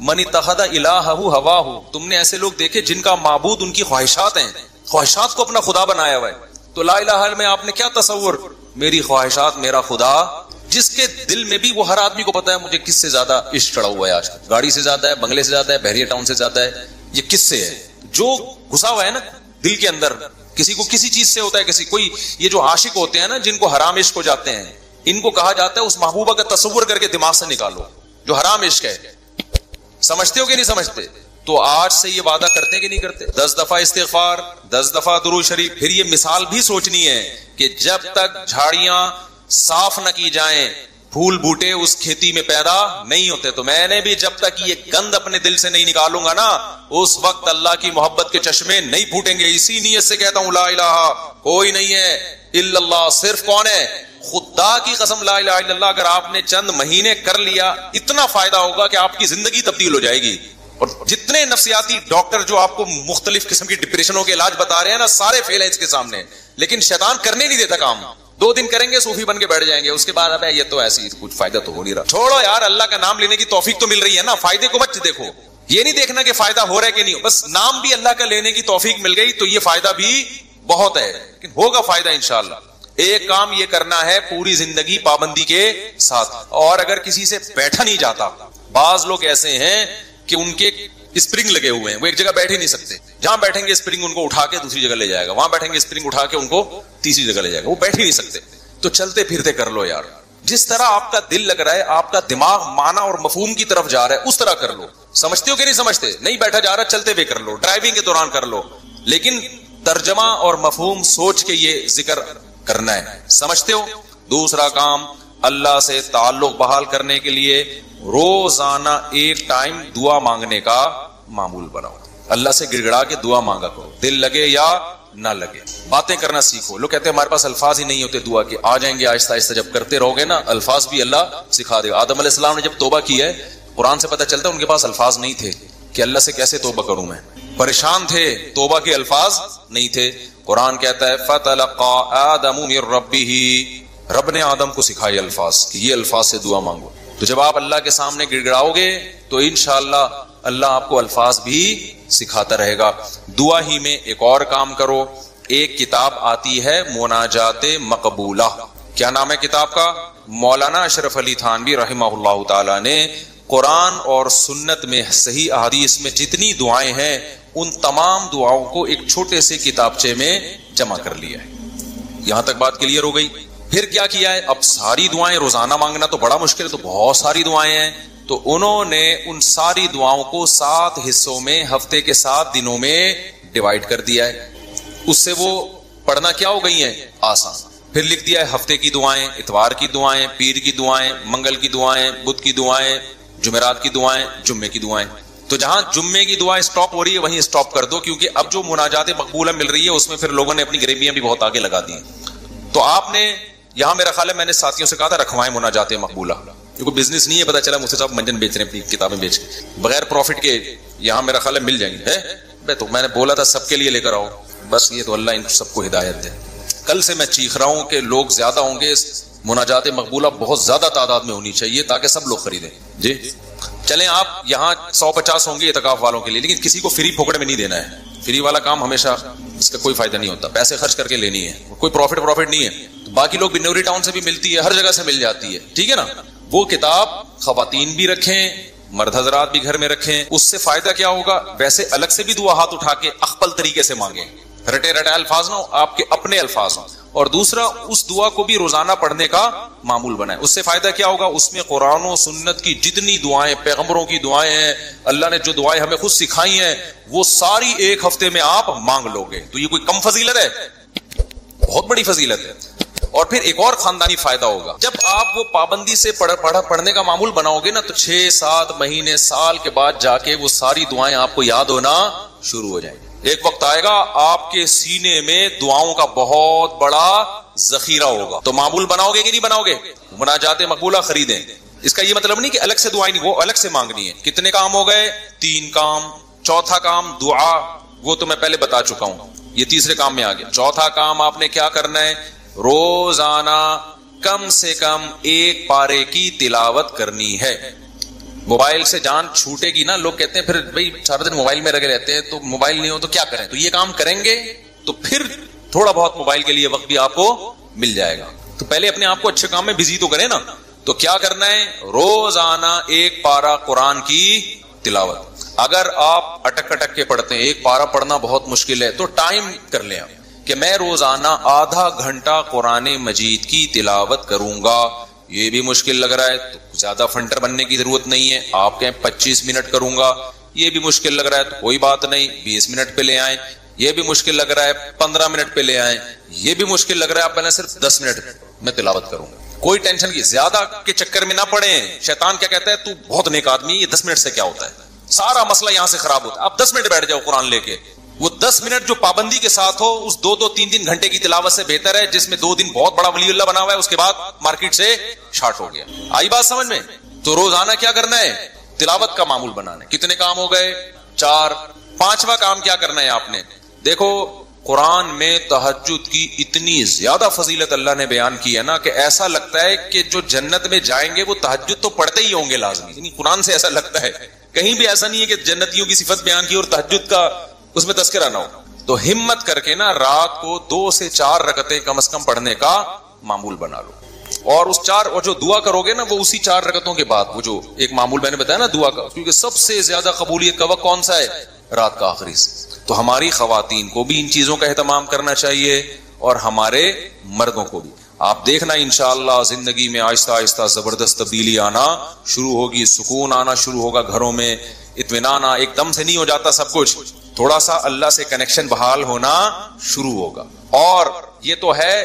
من اتخذ الہہ ہواہ, تم نے ایسے لوگ دیکھے جن کا معبود ان کی خواہشات ہیں, خواہشات کو اپنا خدا بنایا ہوا ہے. تو لا الہ میں آپ نے کیا تصور, میری خواہشات میرا خدا, جس کے دل میں بھی, وہ ہر آدمی کو پتا ہے مجھے کس سے زیادہ عشق چڑھا ہوا ہے آج, گاڑی سے زیادہ ہے, بنگلے سے زیادہ ہے, بحریہ ٹاؤن سے زیادہ ہے, یہ کس سے ہے جو گھسا ہوا ہے نا دل کے اندر. کسی کو کسی چیز سے ہوتا ہے, کسی کوئی, یہ جو عاشق ہوتے ہیں نا جن کو حرام عشق ہو جاتے ہیں, ان کو کہا جاتا ہے اس محبوبہ کا تصور کر کے دماغ سے نکالو جو حرام عشق ہے. سمجھتے ہو کہ نہیں سمجھتے؟ تو آج سے یہ وعدہ کرتے کہ نہیں کرتے, 10 دفعہ استغفار, 10 دفعہ درود شریف. پھر یہ مثال بھی سوچنی ہے کہ جب تک جھاڑیاں صاف نہ کی جائیں, پھول بوٹے اس کھیتی میں پیدا نہیں ہوتے. تو میں نے بھی جب تک یہ گند اپنے دل سے نہیں نکالوں گا نا, اس وقت اللہ کی محبت کے چشمے نہیں پھوٹیں گے. اسی نیت سے کہتا ہوں لا الہ کوئی نہیں ہے الا اللہ, صرف کون ہے, خدا کی قسم لا الہ الا اللہ. اگر آپ نے چند مہینے کر لیا, اتنا فائدہ ہوگا کہ آپ کی زندگی تبدیل ہو جائے گی. اور جتنے نفسیاتی ڈاکٹر جو آپ کو مختلف قسم کی ڈپریشنوں کے علاج بتا رہے ہیں نا, سارے فیل ہیں اس کے سامنے. لیکن شیطان کرنے نہیں دیتا کام. 2 دن کریں گے صوفی بن کے بیٹھ جائیں گے, اس کے بعد اب یہ تو ایسی کچھ فائدہ تو ہو نہیں رہا. چھوڑو یار, اللہ کا نام لینے کی توفیق تو مل رہی ہے نا, فائدے کو مت دیکھو. یہ نہیں دیکھنا کہ فائدہ ہو رہا ہے کہ نہیں, بس نام بھی اللہ کا لینے کی توفیق مل گئی تو یہ فائدہ بھی بہت ہے, لیکن ہوگا فائدہ انشاءاللہ. ایک کام یہ کرنا ہے پوری زندگی پابندی کے ساتھ. اور اگر کسی سے بیٹھا نہیں جاتا, بعض لوگ ایسے ہیں کہ ان کے اسپرنگ لگے ہوئے ہیں, وہ ایک جگہ بیٹھ ہی نہیں سکتے. جہاں بیٹھیں گے اسپرنگ ان کو اٹھا کے دوسری جگہ لے جائے گا, وہاں بیٹھیں گے اسپرنگ اٹھا کے ان کو تیسری جگہ لے جائے گا, وہ بیٹھ ہی نہیں سکتے. تو چلتے پھرتے کر لو یار, جس طرح آپ کا دل لگ رہا ہے, آپ کا دماغ معنی اور مفہوم کی طرف جا رہا ہے, اس طرح کر لو. سمجھتے ہو کہ نہیں سمجھتے؟ نہیں بیٹھا جا رہا, چلتے ہوئے کر لو, ڈرائیونگ کے دوران کر لو, لیکن ترجمہ اور مفہوم سوچ کے یہ ذکر کرنا ہے. سمجھتے ہو؟ دوسرا کام, اللہ سے تعلق بحال کرنے کے لیے روزانہ ایک ٹائم دعا مانگنے کا معمول بناؤ. اللہ سے گڑ گڑا کے دعا مانگا کرو, دل لگے یا نہ لگے. باتیں کرنا سیکھو. لوگ کہتے ہیں ہمارے پاس الفاظ ہی نہیں ہوتے دعا کے, آ جائیں گے آہستہ آہستہ. جب کرتے رہو گے نا, الفاظ بھی اللہ سکھا دے گا. آدم علیہ السلام نے جب توبہ کی ہے, قرآن سے پتہ چلتا ہے ان کے پاس الفاظ نہیں تھے کہ اللہ سے کیسے توبہ کروں میں, پریشان تھے, توبہ کے الفاظ نہیں تھے. قرآن کہتا ہے فَتَلَقَّى آدَمُ مِن رَبِّهِ, رب نے آدم کو سکھائے الفاظ کہ یہ الفاظ سے دعا مانگو. تو جب آپ اللہ کے سامنے گڑ گڑاؤ گے تو انشاءاللہ اللہ آپ کو الفاظ بھی سکھاتا رہے گا. دعا ہی میں ایک اور کام کرو, ایک کتاب آتی ہے مناجات مقبولہ. کیا نام ہے کتاب کا؟ مولانا اشرف علی تھانوی رحمہ اللہ تعالی نے قرآن اور سنت میں صحیح احادیث میں جتنی دعائیں ہیں ان تمام دعاؤں کو ایک چھوٹے سے کتابچے میں جمع کر لیا ہے. یہاں تک بات کلیئر ہو گئی؟ پھر کیا کیا ہے, اب ساری دعائیں روزانہ مانگنا تو بڑا مشکل ہے, تو بہت ساری دعائیں ہیں, تو انہوں نے ان ساری دعاؤں کو 7 حصوں میں ہفتے کے 7 دنوں میں ڈیوائیڈ کر دیا ہے. اس سے وہ پڑھنا کیا ہو گئی ہیں, آسان. پھر لکھ دیا ہے ہفتے کی دعائیں, اتوار کی دعائیں, پیر کی دعائیں, منگل کی دعائیں, بدھ کی دعائیں, جمعرات کی دعائیں, جمعے کی دعائیں. تو جہاں جمعے کی دعائیں سٹاپ ہو رہی ہے وہیں سٹاپ کر دو, کیونکہ اب جو مناجات مقبولہ مل رہی ہے اس میں پھر لوگوں نے اپنی غریبیاں بھی بہت آگے لگا دی ہیں. تو آپ نے یہاں, میرا خیال ہے میں نے ساتھیوں سے کہا تھا رکھوائیں مناجات مقبولہ. یہ کوئی بزنس نہیں ہے, پتا چلا مفتی صاحب منجن بیچ رہے ہیں اپنی کتابیں بیچ کے بغیر پروفٹ کے, یہاں میرا خیال ہے مل جائیں گے. تو میں نے بولا تھا سب کے لیے لے کر آؤ, بس یہ تو اللہ ان سب کو ہدایت دے. کل سے میں چیخ رہا ہوں کہ لوگ زیادہ ہوں گے, مناجات مقبولہ بہت زیادہ تعداد میں ہونی چاہیے تاکہ سب لوگ خریدیں. جی چلیں, آپ یہاں 150 ہوں گے اعتکاف والوں کے لیے, لیکن کسی کو فری پھوکڑ میں نہیں دینا ہے. فری والا کام ہمیشہ اس کا کوئی فائدہ نہیں ہوتا, پیسے خرچ کر کے لینی ہے, کوئی پروفٹ نہیں ہے. باقی لوگ بھی نوری ٹاؤن سے بھی ملتی ہے, ہر جگہ سے مل جاتی ہے, ٹھیک ہے نا. وہ کتاب خواتین بھی رکھیں, مرد حضرات بھی گھر میں رکھیں. اس سے فائدہ کیا ہوگا, ویسے الگ سے بھی دعا ہاتھ اٹھا کے اخپل طریقے سے مانگیں, رٹے رٹے الفاظ نہ ہو, آپ کے اپنے الفاظ ہوں. اور دوسرا اس دعا کو بھی روزانہ پڑھنے کا معمول بنائیں. اس سے فائدہ کیا ہوگا؟ اس میں قرآن و سنت کی جتنی دعائیں، پیغمبروں کی دعائیں ہیں، اللہ نے جو دعائیں ہمیں خود سکھائی ہیں، وہ ساری ایک ہفتے میں آپ مانگ لو گے. تو یہ کوئی کم فضیلت ہے؟ بہت بڑی فضیلت ہے. اور پھر ایک اور خاندانی فائدہ ہوگا، جب آپ وہ پابندی سے پڑھنے کا معمول بناؤ گے نا، تو 6-7 مہینے، سال کے بعد جا کے وہ ساری دعائیں آپ کو یاد ہونا شروع ہو جائیں گی. ایک وقت آئے گا آپ کے سینے میں دعاؤں کا بہت بڑا ذخیرہ ہوگا. تو معمول بناؤ گے کہ نہیں بناؤ گے؟ مناجات مقبولہ خریدیں. اس کا یہ مطلب نہیں کہ الگ سے دعائیں نہیں، وہ الگ سے مانگنی ہے. کتنے کام ہو گئے؟ 3 کام. چوتھا کام دعا، وہ تو میں پہلے بتا چکا ہوں، یہ تیسرے کام میں آ گیا. چوتھا کام آپ نے کیا کرنا ہے؟ روزانہ کم سے کم 1 پارے کی تلاوت کرنی ہے. موبائل سے جان چھوٹے گی نا، لوگ کہتے ہیں پھر بھائی سارا دن موبائل میں لگے رہتے ہیں، تو موبائل نہیں ہو تو کیا کریں؟ تو یہ کام کریں گے تو پھر تھوڑا بہت موبائل کے لیے وقت بھی آپ کو مل جائے گا. تو پہلے اپنے آپ کو اچھے کام میں بزی تو کریں نا. تو کیا کرنا ہے؟ روزانہ 1 پارہ قرآن کی تلاوت. اگر آپ اٹک اٹک کے پڑھتے ہیں، 1 پارہ پڑھنا بہت مشکل ہے، تو ٹائم کر لیں آپ کہ میں روزانہ آدھا گھنٹہ قرآن مجید کی تلاوت کروں گا. یہ بھی مشکل لگ رہا ہے تو زیادہ فنٹر بننے کی ضرورت نہیں ہے، آپ کہیں 25 منٹ کروں گا. یہ بھی مشکل لگ رہا ہے تو کوئی بات نہیں، 20 منٹ پہ لے آئیں. یہ بھی مشکل لگ رہا ہے 15 منٹ پہ لے آئیں. یہ بھی مشکل لگ رہا ہے آپ پہلے صرف 10 منٹ میں تلاوت کروں گا. کوئی ٹینشن کی زیادہ کے چکر میں نہ پڑیں. شیطان کیا کہتا ہے؟ تو بہت نیک آدمی، یہ 10 منٹ سے کیا ہوتا ہے؟ سارا مسئلہ یہاں سے خراب ہوتا ہے. آپ 10 منٹ بیٹھ جاؤ قرآن لے کے. وہ 10 منٹ جو پابندی کے ساتھ ہو، اس 2-3 گھنٹے کی تلاوت سے بہتر ہے جس میں 2 دن بہت بڑا ولی اللہ بنا ہوا ہے، اس کے بعد مارکیٹ سے شارٹ ہو گیا. آئی بات سمجھ میں؟ تو روزانہ کیا کرنا ہے؟ تلاوت کا معمول بنانا ہے. کتنے کام ہو گئے؟ 4. 5واں کام کیا کرنا ہے آپ نے؟ دیکھو قرآن میں تہجد کی اتنی زیادہ فضیلت اللہ نے بیان کی ہے نا، کہ ایسا لگتا ہے کہ جو جنت میں جائیں گے وہ تہجد تو پڑھتے ہی ہوں گے لازمی. یعنی قرآن سے ایسا لگتا ہے، کہیں بھی ایسا نہیں ہے کہ جنتیوں کی صفت بیان کی اور تہجد کا اس میں تذکرہ نہ ہو. تو ہمت کر کے نا رات کو 2 سے 4 رکعتیں کم از کم پڑھنے کا معمول بنا لو. اور اس 4 اور جو دعا کرو گے نا، وہ اسی 4 رکعتوں کے بعد، وہ جو ایک معمول میں نے بتایا نا دعا کا، کیونکہ سب سے زیادہ قبولیت کا وقت کون سا ہے؟ رات کا آخری سے. تو ہماری خواتین کو بھی ان چیزوں کا اہتمام کرنا چاہیے اور ہمارے مردوں کو بھی. آپ دیکھنا انشاءاللہ زندگی میں آہستہ آہستہ زبردست تبدیلی آنا شروع ہوگی، سکون آنا شروع ہوگا گھروں میں، اطمینان. ایک دم سے نہیں ہو جاتا سب کچھ، تھوڑا سا اللہ سے کنیکشن بحال ہونا شروع ہوگا. اور یہ تو ہے،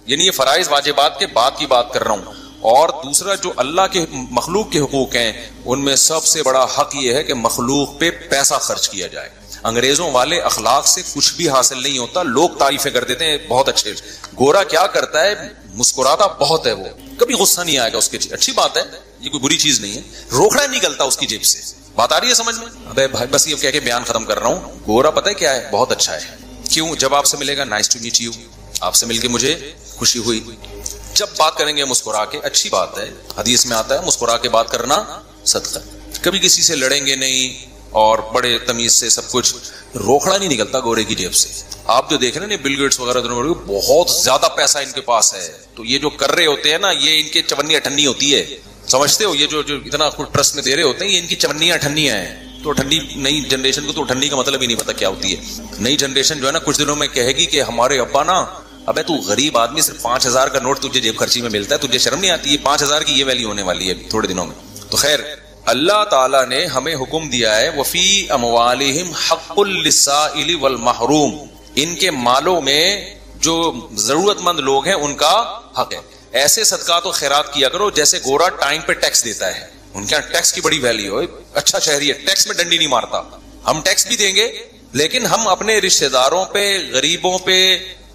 یعنی یہ فرائض واجبات کے بعد کی بات کر رہا ہوں. اور دوسرا جو اللہ کے مخلوق کے حقوق ہیں، ان میں سب سے بڑا حق یہ ہے کہ مخلوق پہ پیسہ خرچ کیا جائے. انگریزوں والے اخلاق سے کچھ بھی حاصل نہیں ہوتا. لوگ تعریفیں کر دیتے ہیں بہت اچھے. گورا کیا کرتا ہے؟ مسکراتا بہت ہے، وہ کبھی غصہ نہیں آئے گا اس کے. اچھی بات ہے، یہ کوئی بری چیز نہیں ہے. روکڑا نکلتا اس کی جیب سے. بات آ رہی ہے سمجھ میں؟ ابے بھائی بس یہ کہہ کے بیان ختم کر رہا ہوں. گورا پتہ ہے کیا ہے؟ بہت اچھا ہے. کیوں؟ جب آپ سے ملے گا نائس ٹو میٹ یو، آپ سے مل کے مجھے خوشی ہوئی. جب بات کریں گے مسکرا کے، اچھی بات ہے. حدیث میں آتا ہے مسکرا کے بات کرنا صدقہ. کبھی کسی سے لڑیں گے نہیں اور بڑے تمیز سے سب کچھ. روکڑا نہیں نکلتا گورے کی جیب سے. آپ جو دیکھ رہے ہیں بل گیٹس وغیرہ بہت زیادہ پیسہ ان کے پاس ہے، تو یہ جو کر رہے ہوتے ہیں نا، یہ ان کے چونی اٹھنی ہوتی ہے. سمجھتے ہو؟ یہ جو اتنا ٹرسٹ میں دے رہے ہوتے ہیں، یہ ان کی چونیاں اٹھنیاں ہیں. تو اٹھنی نئی جنریشن کو تو اٹھنی کا مطلب ہی نہیں پتا کیا ہوتی ہے. نئی جنریشن جو ہے نا کچھ دنوں میں کہے گی کہ ہمارے ابا نا، ابے تو غریب آدمی، صرف 5000 کا نوٹ تجھے جیب خرچی میں ملتا ہے، تجھے شرم نہیں آتی؟ 5000 کی یہ ویلیو ہونے والی ہے تھوڑے دنوں میں. تو خیر، اللہ تعالیٰ نے ہمیں حکم دیا ہے وفی اموالہم حق للسائل والمحروم، ان کے مالوں میں جو ضرورت مند لوگ ہیں ان کا حق ہے. ایسے صدقات و خیرات کیا کرو جیسے گورا ٹائم پہ ٹیکس دیتا ہے. ان کے یہاں ٹیکس کی بڑی ویلیو ہے. اچھا شہری ہے، ٹیکس میں ڈنڈی نہیں مارتا. ہم ٹیکس بھی دیں گے لیکن ہم اپنے رشتہ داروں پہ، غریبوں پہ،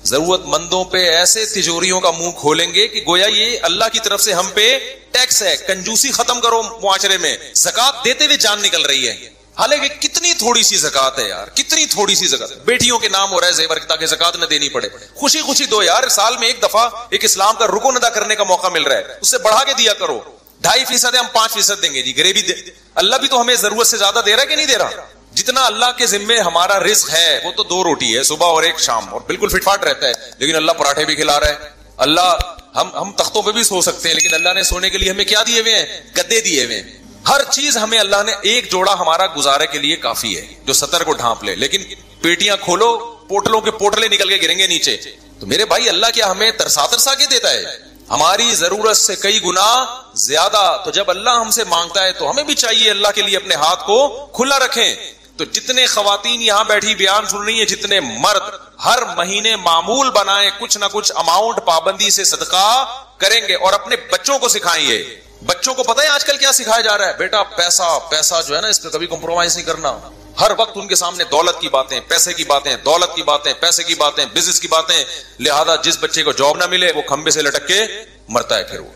ضرورت مندوں پہ ایسے تجوریوں کا منہ کھولیں گے کہ گویا یہ اللہ کی طرف سے ہم پہ ٹیکس ہے. کنجوسی ختم کرو معاشرے میں. زکات دیتے ہوئے جان نکل رہی ہے، حالانکہ کتنی تھوڑی سی زکات ہے یار، کتنی تھوڑی سی زکات. بیٹیوں کے نام ہو رہا ہے زیور تاکہ زکات نہ دینی پڑے. خوشی خوشی دو یار. سال میں ایک دفعہ ایک اسلام کا رکن ادا کرنے کا موقع مل رہا ہے، اس سے بڑھا کے دیا کرو. 2.5% ہے، ہم 5% دیں گے جی. غریبی اللہ بھی تو ہمیں ضرورت سے زیادہ دے رہا ہے کہ نہیں دے رہا؟ جتنا اللہ کے ذمے ہمارا رزق ہے وہ تو 2 روٹی ہے، صبح اور ایک شام، اور بالکل فٹ فاٹ رہتا ہے. لیکن اللہ پراٹھے بھی کھلا رہا ہے. اللہ ہم تختوں پہ بھی سو سکتے ہیں، لیکن اللہ نے سونے کے لیے ہمیں کیا دیے ہوئے ہیں؟ گدے دیے ہوئے ہیں. ہر چیز ہمیں اللہ نے، ایک جوڑا ہمارا گزارے کے لیے کافی ہے جو 70 کو ڈھانپ لے. لیکن پیٹیاں کھولو، پوٹلوں کے پوٹلے نکل کے گریں گے نیچے. تو میرے بھائی اللہ کیا ہمیں ترسا ترسا کے دیتا ہے؟ ہماری ضرورت سے کئی گنا زیادہ. تو جب اللہ ہم سے مانگتا ہے تو ہمیں بھی چاہیے اللہ کے لیے اپنے ہاتھ کو کھلا رکھیں. تو جتنے خواتین یہاں بیٹھی بیان سن رہی ہیں, جتنے مرد ہر مہینے معمول بنائیں, کچھ نہ کچھ اماؤنٹ پابندی سے صدقہ کریں گے, اور اپنے بچوں کو سکھائیں. گے بچوں کو پتہ ہے آج کل کیا سکھایا جا رہا ہے؟ بیٹا پیسہ جو ہے نا, اس پہ کبھی کمپرومائز نہیں کرنا. ہر وقت ان کے سامنے دولت کی باتیں, پیسے کی باتیں, دولت کی باتیں, پیسے کی باتیں, بزنس کی باتیں. لہذا جس بچے کو جاب نہ ملے وہ کھمبے سے لٹک کے مرتا ہے. پھر وہ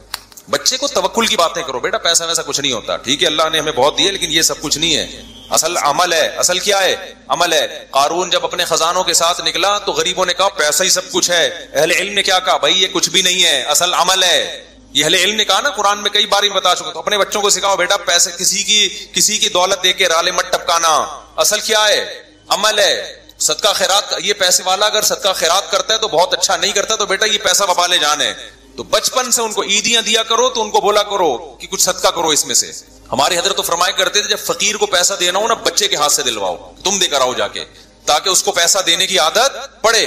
بچے کو توکل کی باتیں کرو, بیٹا پیسہ ویسا کچھ نہیں ہوتا, ٹھیک ہے اللہ نے ہمیں بہت دیا لیکن یہ سب کچھ نہیں ہے, اصل عمل ہے. اصل کیا ہے؟ عمل ہے. قارون جب اپنے خزانوں کے ساتھ نکلا تو غریبوں نے کہا پیسہ ہی سب کچھ ہے. اہل علم نے کیا کہا؟ بھائی یہ کچھ بھی نہیں ہے, اصل عمل ہے. یہ اہل علم نے کہا نا, قرآن میں کئی بار بتا چکا. تو اپنے بچوں کو سکھاؤ بیٹا پیسے کسی کی دولت دے کے رالے مت ٹپکانا. اصل کیا ہے؟ عمل ہے. صدقہ خیرات, یہ پیسے والا اگر صدقہ خیرات کرتا ہے تو بہت اچھا, نہیں کرتا تو بیٹا یہ پیسہ وبال جان ہے. تو بچپن سے ان کو عیدیاں دیا کرو تو ان کو بولا کرو کہ کچھ صدقہ کرو اس میں سے. ہمارے حضرت تو فرمایا کرتے تھے جب فقیر کو پیسہ دینا ہو نا, بچے کے ہاتھ سے دلواؤ, تم دے کر آؤ جا کے, تاکہ اس کو پیسہ دینے کی عادت پڑے.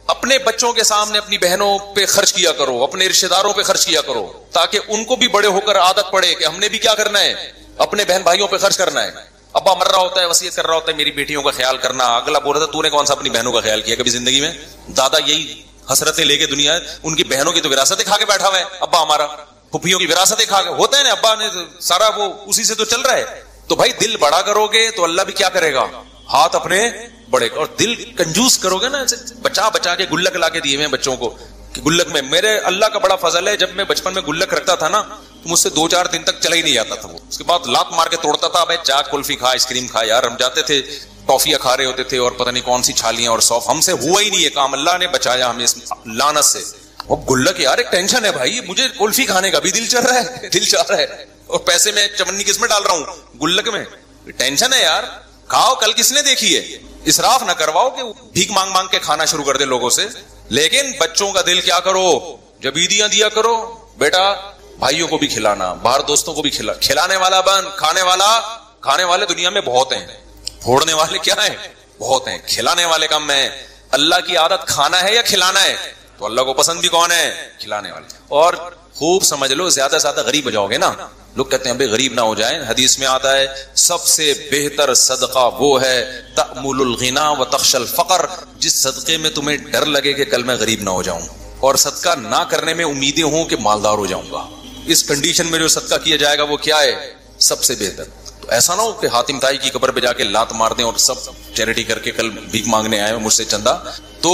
اپنے بچوں کے سامنے اپنی بہنوں پہ خرچ کیا کرو, اپنے رشتہ داروں پہ خرچ کیا کرو, تاکہ ان کو بھی بڑے ہو کر عادت پڑے کہ ہم نے بھی کیا کرنا ہے, اپنے بہن بھائیوں پہ خرچ کرنا ہے. ابا مر رہا ہوتا ہے, وصیت کر رہا ہوتا ہے میری بیٹیوں کا خیال کرنا, اگلا بول رہا تھا تو نے کون سا اپنی بہنوں کا خیال کیا کبھی زندگی میں؟ دادا یہی حسرتیں لے کے دنیا, ان کی بہنوں کی تو وراثتیں کھا کے بیٹھا ہوا ہے ابا ہمارا, پھپھیوں کی وراثتیں کھا کے, ہوتا ہے نا ابا نے سارا وہ اسی سے تو چل رہا ہے. تو بھائی دل بڑا کرو گے تو اللہ بھی کیا کرے گا, ہاتھ اپنے بڑے. اور دل کنجوس کرو گے نا, بچا بچا کے گلک لا کے دیے ہوئے بچوں کو کہ گلک میں, میرے اللہ کا بڑا فضل ہے, جب میں بچپن میں گلک رکھتا تھا نا تو مجھ سے 2-4 دن تک چلا ہی نہیں جاتا تھا وہ. اس کے بعد لات مار کے توڑتا تھا, بھائی چاٹ کلفی کھا, آئس کریم کھا. یار ہم جاتے تھے ٹافیاں کھا رہے ہوتے تھے اور پتہ نہیں کون سی چھالیاں اور سوف, ہم سے ہوا ہی نہیں ہے کام, اللہ نے بچایا ہمیں اس لعنت سے. وہ گلک یار ایک ٹینشن ہے بھائی, مجھے کلفی کھانے کا بھی دل چل رہا ہے, دل چاہ رہا ہے, اور پیسے میں چمنی کس میں ڈال رہا ہوں, گلک میں. ٹینشن ہے یار, کھاؤ, کل کس نے دیکھی ہے. اسراف نہ کرواؤ کہ بھیک مانگ مانگ کے کھانا شروع کر دے لوگوں سے. لیکن بچوں کا دل کیا کرو, جب عیدیاں دیا کرو بیٹا بھائیوں کو بھی کھلانا, باہر دوستوں کو بھی کھلانے والا بن, کھانے والے دنیا میں بہت ہیں, پھوڑنے والے کیا ہیں, بہت ہیں, کھلانے والے کم ہیں. اللہ کی عادت کھانا ہے یا کھلانا ہے, تو اللہ کو پسند بھی کون ہے, کھلانے والے. اور خوب سمجھ لو, زیادہ سے زیادہ غریب ہو جاؤ گے نا, لوگ کہتے ہیں بھائی غریب نہ ہو جائیں, حدیث میں آتا ہے سب سے بہتر صدقہ وہ ہے تأمل الغنا و تخشى الفقر, جس صدقے میں تمہیں ڈر لگے کہ کل میں غریب نہ ہو جاؤں, اور صدقہ نہ کرنے میں امیدیں ہوں کہ مالدار ہو جاؤں گا. اس کنڈیشن میں جو صدقہ کیا جائے گا وہ کیا ہے, سب سے بہتر. تو ایسا نہ ہو کہ حاتم طائی کی قبر پہ جا کے لات مار دیں اور سب چیریٹی کر کے کل بھیک مانگنے آئے مجھ سے چندہ. تو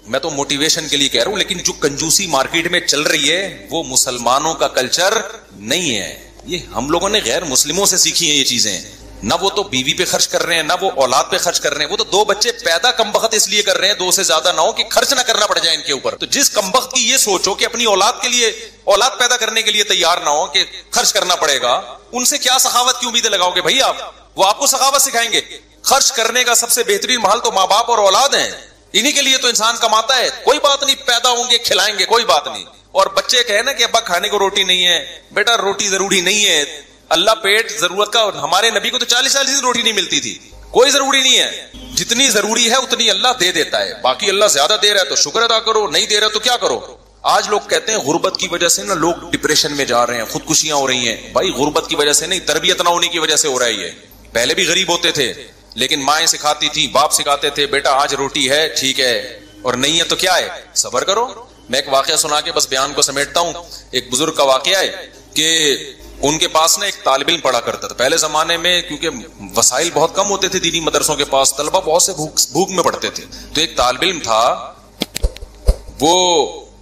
میں تو موٹیویشن کے لیے کہہ رہا ہوں, لیکن جو کنجوسی مارکیٹ میں چل رہی ہے وہ مسلمانوں کا کلچر نہیں ہے, یہ ہم لوگوں نے غیر مسلموں سے سیکھی ہیں یہ چیزیں. نہ وہ تو بیوی پہ خرچ کر رہے ہیں, نہ وہ اولاد پہ خرچ کر رہے ہیں, وہ تو 2 بچے پیدا کم بخت اس لیے کر رہے ہیں 2 سے زیادہ نہ ہو کہ خرچ نہ کرنا پڑ جائے ان کے اوپر. تو جس کم بخت کی یہ سوچو کہ اپنی اولاد کے لیے, اولاد پیدا کرنے کے لیے تیار نہ ہو کہ خرچ کرنا پڑے گا, ان سے کیا سخاوت کی امیدیں لگاؤ گے بھائی آپ, وہ آپ کو سخاوت سکھائیں گے. خرچ کرنے کا سب سے بہترین محل تو ماں باپ اور اولاد ہیں, انہی کے لیے تو انسان کماتا ہے. کوئی بات نہیں, پیدا ہوں گے کھلائیں گے, کوئی بات نہیں. اور بچے کہے نا کہ ابا کھانے کو روٹی نہیں ہے, بیٹا روٹی ضروری نہیں ہے, اللہ پیٹ ضرورت کا, ہمارے نبی کو تو 40 دن روٹی نہیں ملتی تھی. کوئی ضروری نہیں ہے, جتنی ضروری ہے اتنی اللہ دے دیتا ہے, باقی اللہ زیادہ دے رہا ہے تو شکر ادا کرو, نہیں دے رہا تو کیا کرو. آج لوگ کہتے ہیں غربت کی وجہ سے نا لوگ ڈپریشن میں جا رہے ہیں, خودکشیاں ہو رہی ہیں. بھائی غربت کی وجہ سے نہیں, تربیت نہ ہونے کی وجہ سے ہو رہا ہے یہ. پہلے بھی غریب ہوتے تھے لیکن مائیں سکھاتی تھی, باپ سکھاتے تھے, بیٹا آج روٹی ہے ٹھیک ہے, اور نہیں ہے تو کیا ہے, صبر کرو. میں ایک واقعہ سنا کے بس بیان کو سمیٹتا ہوں. ایک بزرگ کا واقعہ ہے کہ ان کے پاس نا ایک طالب علم پڑھا کرتا تھا. پہلے زمانے میں کیونکہ وسائل بہت کم ہوتے تھے دینی مدرسوں کے پاس, طلبہ بہت سے بھوک میں پڑھتے تھے. تو ایک طالب علم تھا, وہ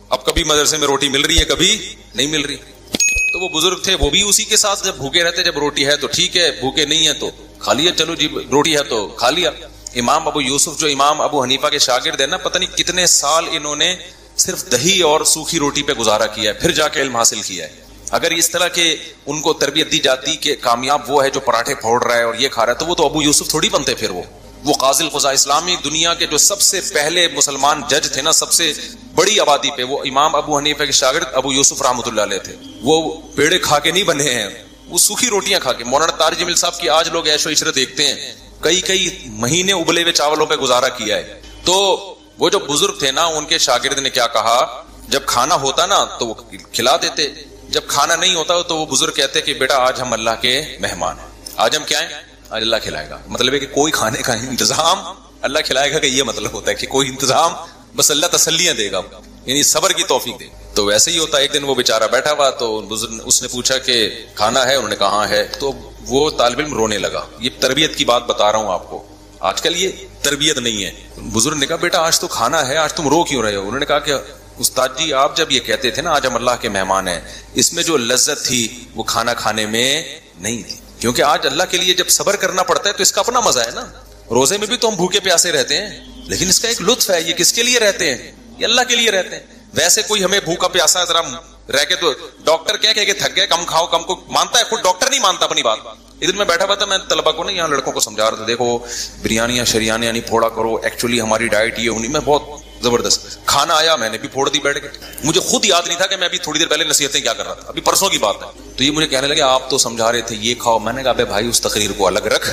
اب کبھی مدرسے میں روٹی مل رہی ہے کبھی نہیں مل رہی. تو وہ بزرگ تھے, وہ بھی اسی کے ساتھ جب بھوکے رہتے, جب روٹی ہے تو ٹھیک ہے, بھوکے نہیں ہے تو کھا لیا, چلو جی روٹی ہے تو کھا لیا. امام ابو یوسف جو امام ابو حنیفہ کے شاگرد ہیں نا, پتہ نہیں کتنے سال انہوں نے صرف دہی اور سوکھی روٹی پہ گزارا کیا ہے, پھر جا کے علم حاصل کیا ہے. اگر اس طرح کے ان کو تربیت دی جاتی کہ کامیاب وہ ہے جو پراٹھے پھوڑ رہا ہے اور یہ کھا رہا ہے, تو وہ ابو یوسف تھوڑی بنتے. پھر وہ قاضی القضاء, اسلامی دنیا کے جو سب سے پہلے مسلمان جج تھے نا, سب سے بڑی آبادی پہ, وہ امام ابو حنیفہ کے شاگرد ابو یوسف رحمۃ اللہ علیہ تھے. وہ پیڑے کھا کے نہیں بنے ہیں, وہ سوکھی روٹیاں کھا کے. مولانا طارق جمیل صاحب کی آج لوگ عیش و عشرت دیکھتے ہیں, کئی مہینے ابلے ہوئے چاولوں پہ گزارا کیا ہے. تو وہ جو بزرگ تھے نا ان کے شاگرد نے کیا کہا, جب کھانا ہوتا نا تو وہ کھلا دیتے, جب کھانا نہیں ہوتا تو وہ بزرگ کہتے کہ بیٹا آج ہم اللہ کے مہمان ہیں, آج ہم کیا ہیں, آج اللہ کھلائے گا. مطلب ہے کہ کوئی کھانے کا انتظام اللہ کھلائے گا, کہ یہ مطلب ہوتا ہے کہ کوئی انتظام, بس اللہ تسلیاں دے گا, یعنی صبر کی توفیق دے. تو ویسے ہی ہوتا ہے. ایک دن وہ بیچارہ بیٹھا ہوا تو اس نے پوچھا کہ کھانا ہے, انہوں نے کہا ہاں ہے. تو وہ طالب علم رونے لگا. یہ تربیت کی بات بتا رہا ہوں آپ کو, آج کل یہ تربیت نہیں ہے. بزرگ نے کہا بیٹا آج تو کھانا ہے, آج تم رو کیوں رہے ہو؟ انہوں نے کہا کہ استاد جی آپ جب یہ کہتے تھے نا آج ہم اللہ کے مہمان ہیں, اس میں جو لذت تھی وہ کھانا کھانے میں نہیں تھی, کیونکہ آج اللہ کے لیے جب صبر کرنا پڑتا ہے تو اس کا اپنا مزہ ہے نا. روزے میں بھی تو ہم بھوکے پیاسے رہتے ہیں, لیکن اس کا ایک لطف ہے. یہ کس کے لیے رہتے ہیں؟ یہ اللہ کے لیے رہتے ہیں. ویسے کوئی ہمیں بھوکا پیاسا ذرا رہ کے تو ڈاکٹر کیا کہ تھک گئے, کم کھاؤ, کم کو مانتا ہے, خود ڈاکٹر نہیں مانتا اپنی بات. ادھر میں بیٹھا ہوا تھا, میں طلبا کو نا یہاں لڑکوں کو سمجھا رہا تھا, دیکھو بریانی یا شریانی یعنی پھوڑا کرو, ایکچولی ہماری ڈائٹ یہ ہونی. میں بہت زبردست کھانا آیا, میں نے بھی پھوڑ دی بیٹھ کے. مجھے خود یاد نہیں تھا کہ میں ابھی تھوڑی دیر پہلے نصیحتیں کیا کر رہا تھا, ابھی پرسوں کی بات ہے. تو یہ مجھے کہنے لگے آپ تو سمجھا رہے تھے یہ کھاؤ. میں نے کہا بھائی اس تقریر کو الگ رکھ,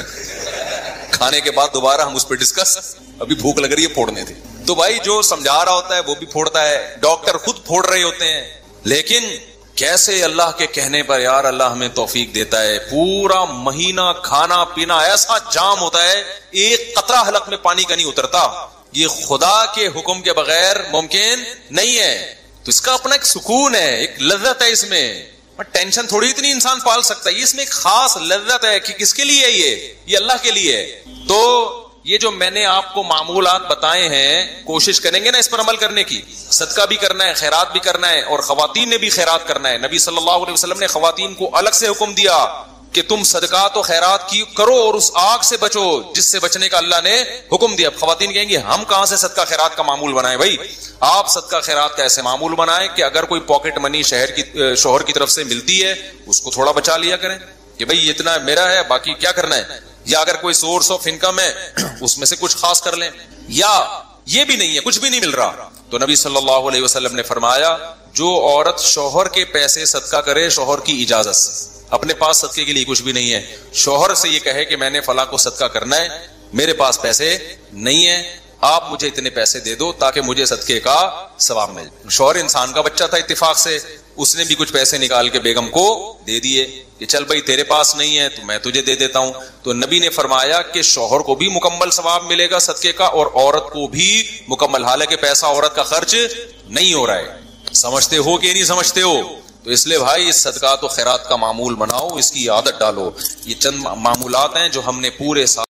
کھانے کے بعد دوبارہ ہم اس پہ ڈسکس, ابھی بھوک لگ رہی ہے پھوڑنے تھے. تو بھائی جو سمجھا رہا ہوتا ہے وہ بھی پھوڑتا ہے, ڈاکٹر خود پھوڑ رہے ہوتے ہیں. لیکن کیسے اللہ کے کہنے پر یار اللہ ہمیں توفیق دیتا ہے. پورا مہینہ کھانا پینا ایسا جام ہوتا ہے, ایک قطرہ حلق میں پانی کا نہیں اترتا. یہ خدا کے حکم کے بغیر ممکن نہیں ہے. تو اس کا اپنا ایک سکون ہے, ایک لذت ہے اس میں. ٹینشن تھوڑی اتنی انسان پال سکتا ہے, اس میں ایک خاص لذت ہے. کہ کس کے لیے یہ اللہ کے لیے ہے. تو یہ جو میں نے آپ کو معمولات بتائے ہیں, کوشش کریں گے نا اس پر عمل کرنے کی. صدقہ بھی کرنا ہے, خیرات بھی کرنا ہے, اور خواتین نے بھی خیرات کرنا ہے. نبی صلی اللہ علیہ وسلم نے خواتین کو الگ سے حکم دیا کہ تم صدقات و خیرات کی کرو اور اس آگ سے بچو جس سے بچنے کا اللہ نے حکم دیا. اب خواتین کہیں گے ہم کہاں سے صدقہ خیرات کا معمول بنائیں؟ بھائی آپ صدقہ خیرات کا ایسے معمول بنائیں کہ اگر کوئی پاکٹ منی شوہر کی طرف سے ملتی ہے اس کو تھوڑا بچا لیا کریں کہ بھائی اتنا میرا ہے, باقی کیا کرنا ہے. یا اگر کوئی سورس آف انکم ہے اس میں سے کچھ خاص کر لیں. یا یہ بھی نہیں ہے, کچھ بھی نہیں مل رہا, تو نبی صلی اللہ علیہ وسلم نے فرمایا جو عورت شوہر کے پیسے صدقہ کرے شوہر کی اجازت سے, اپنے پاس صدقے کے لیے کچھ بھی نہیں ہے, شوہر سے یہ کہے کہ میں نے فلاں کو صدقہ کرنا ہے, میرے پاس پیسے نہیں ہیں, آپ مجھے اتنے پیسے دے دو تاکہ مجھے صدقے کا ثواب مل جائے. شوہر انسان کا بچہ تھا, اتفاق سے اس نے بھی کچھ پیسے نکال کے بیگم کو دے دیے کہ چل بھائی تیرے پاس نہیں ہے تو میں تجھے دے دیتا ہوں. تو نبی نے فرمایا کہ شوہر کو بھی مکمل ثواب ملے گا صدقے کا, اور عورت کو بھی مکمل, حالانکہ پیسہ عورت کا خرچ نہیں ہو رہا ہے. سمجھتے ہو کہ نہیں سمجھتے ہو؟ تو اس لیے بھائی اس صدقات و خیرات کا معمول بناؤ, اس کی عادت ڈالو. یہ چند معمولات ہیں جو ہم نے پورے سال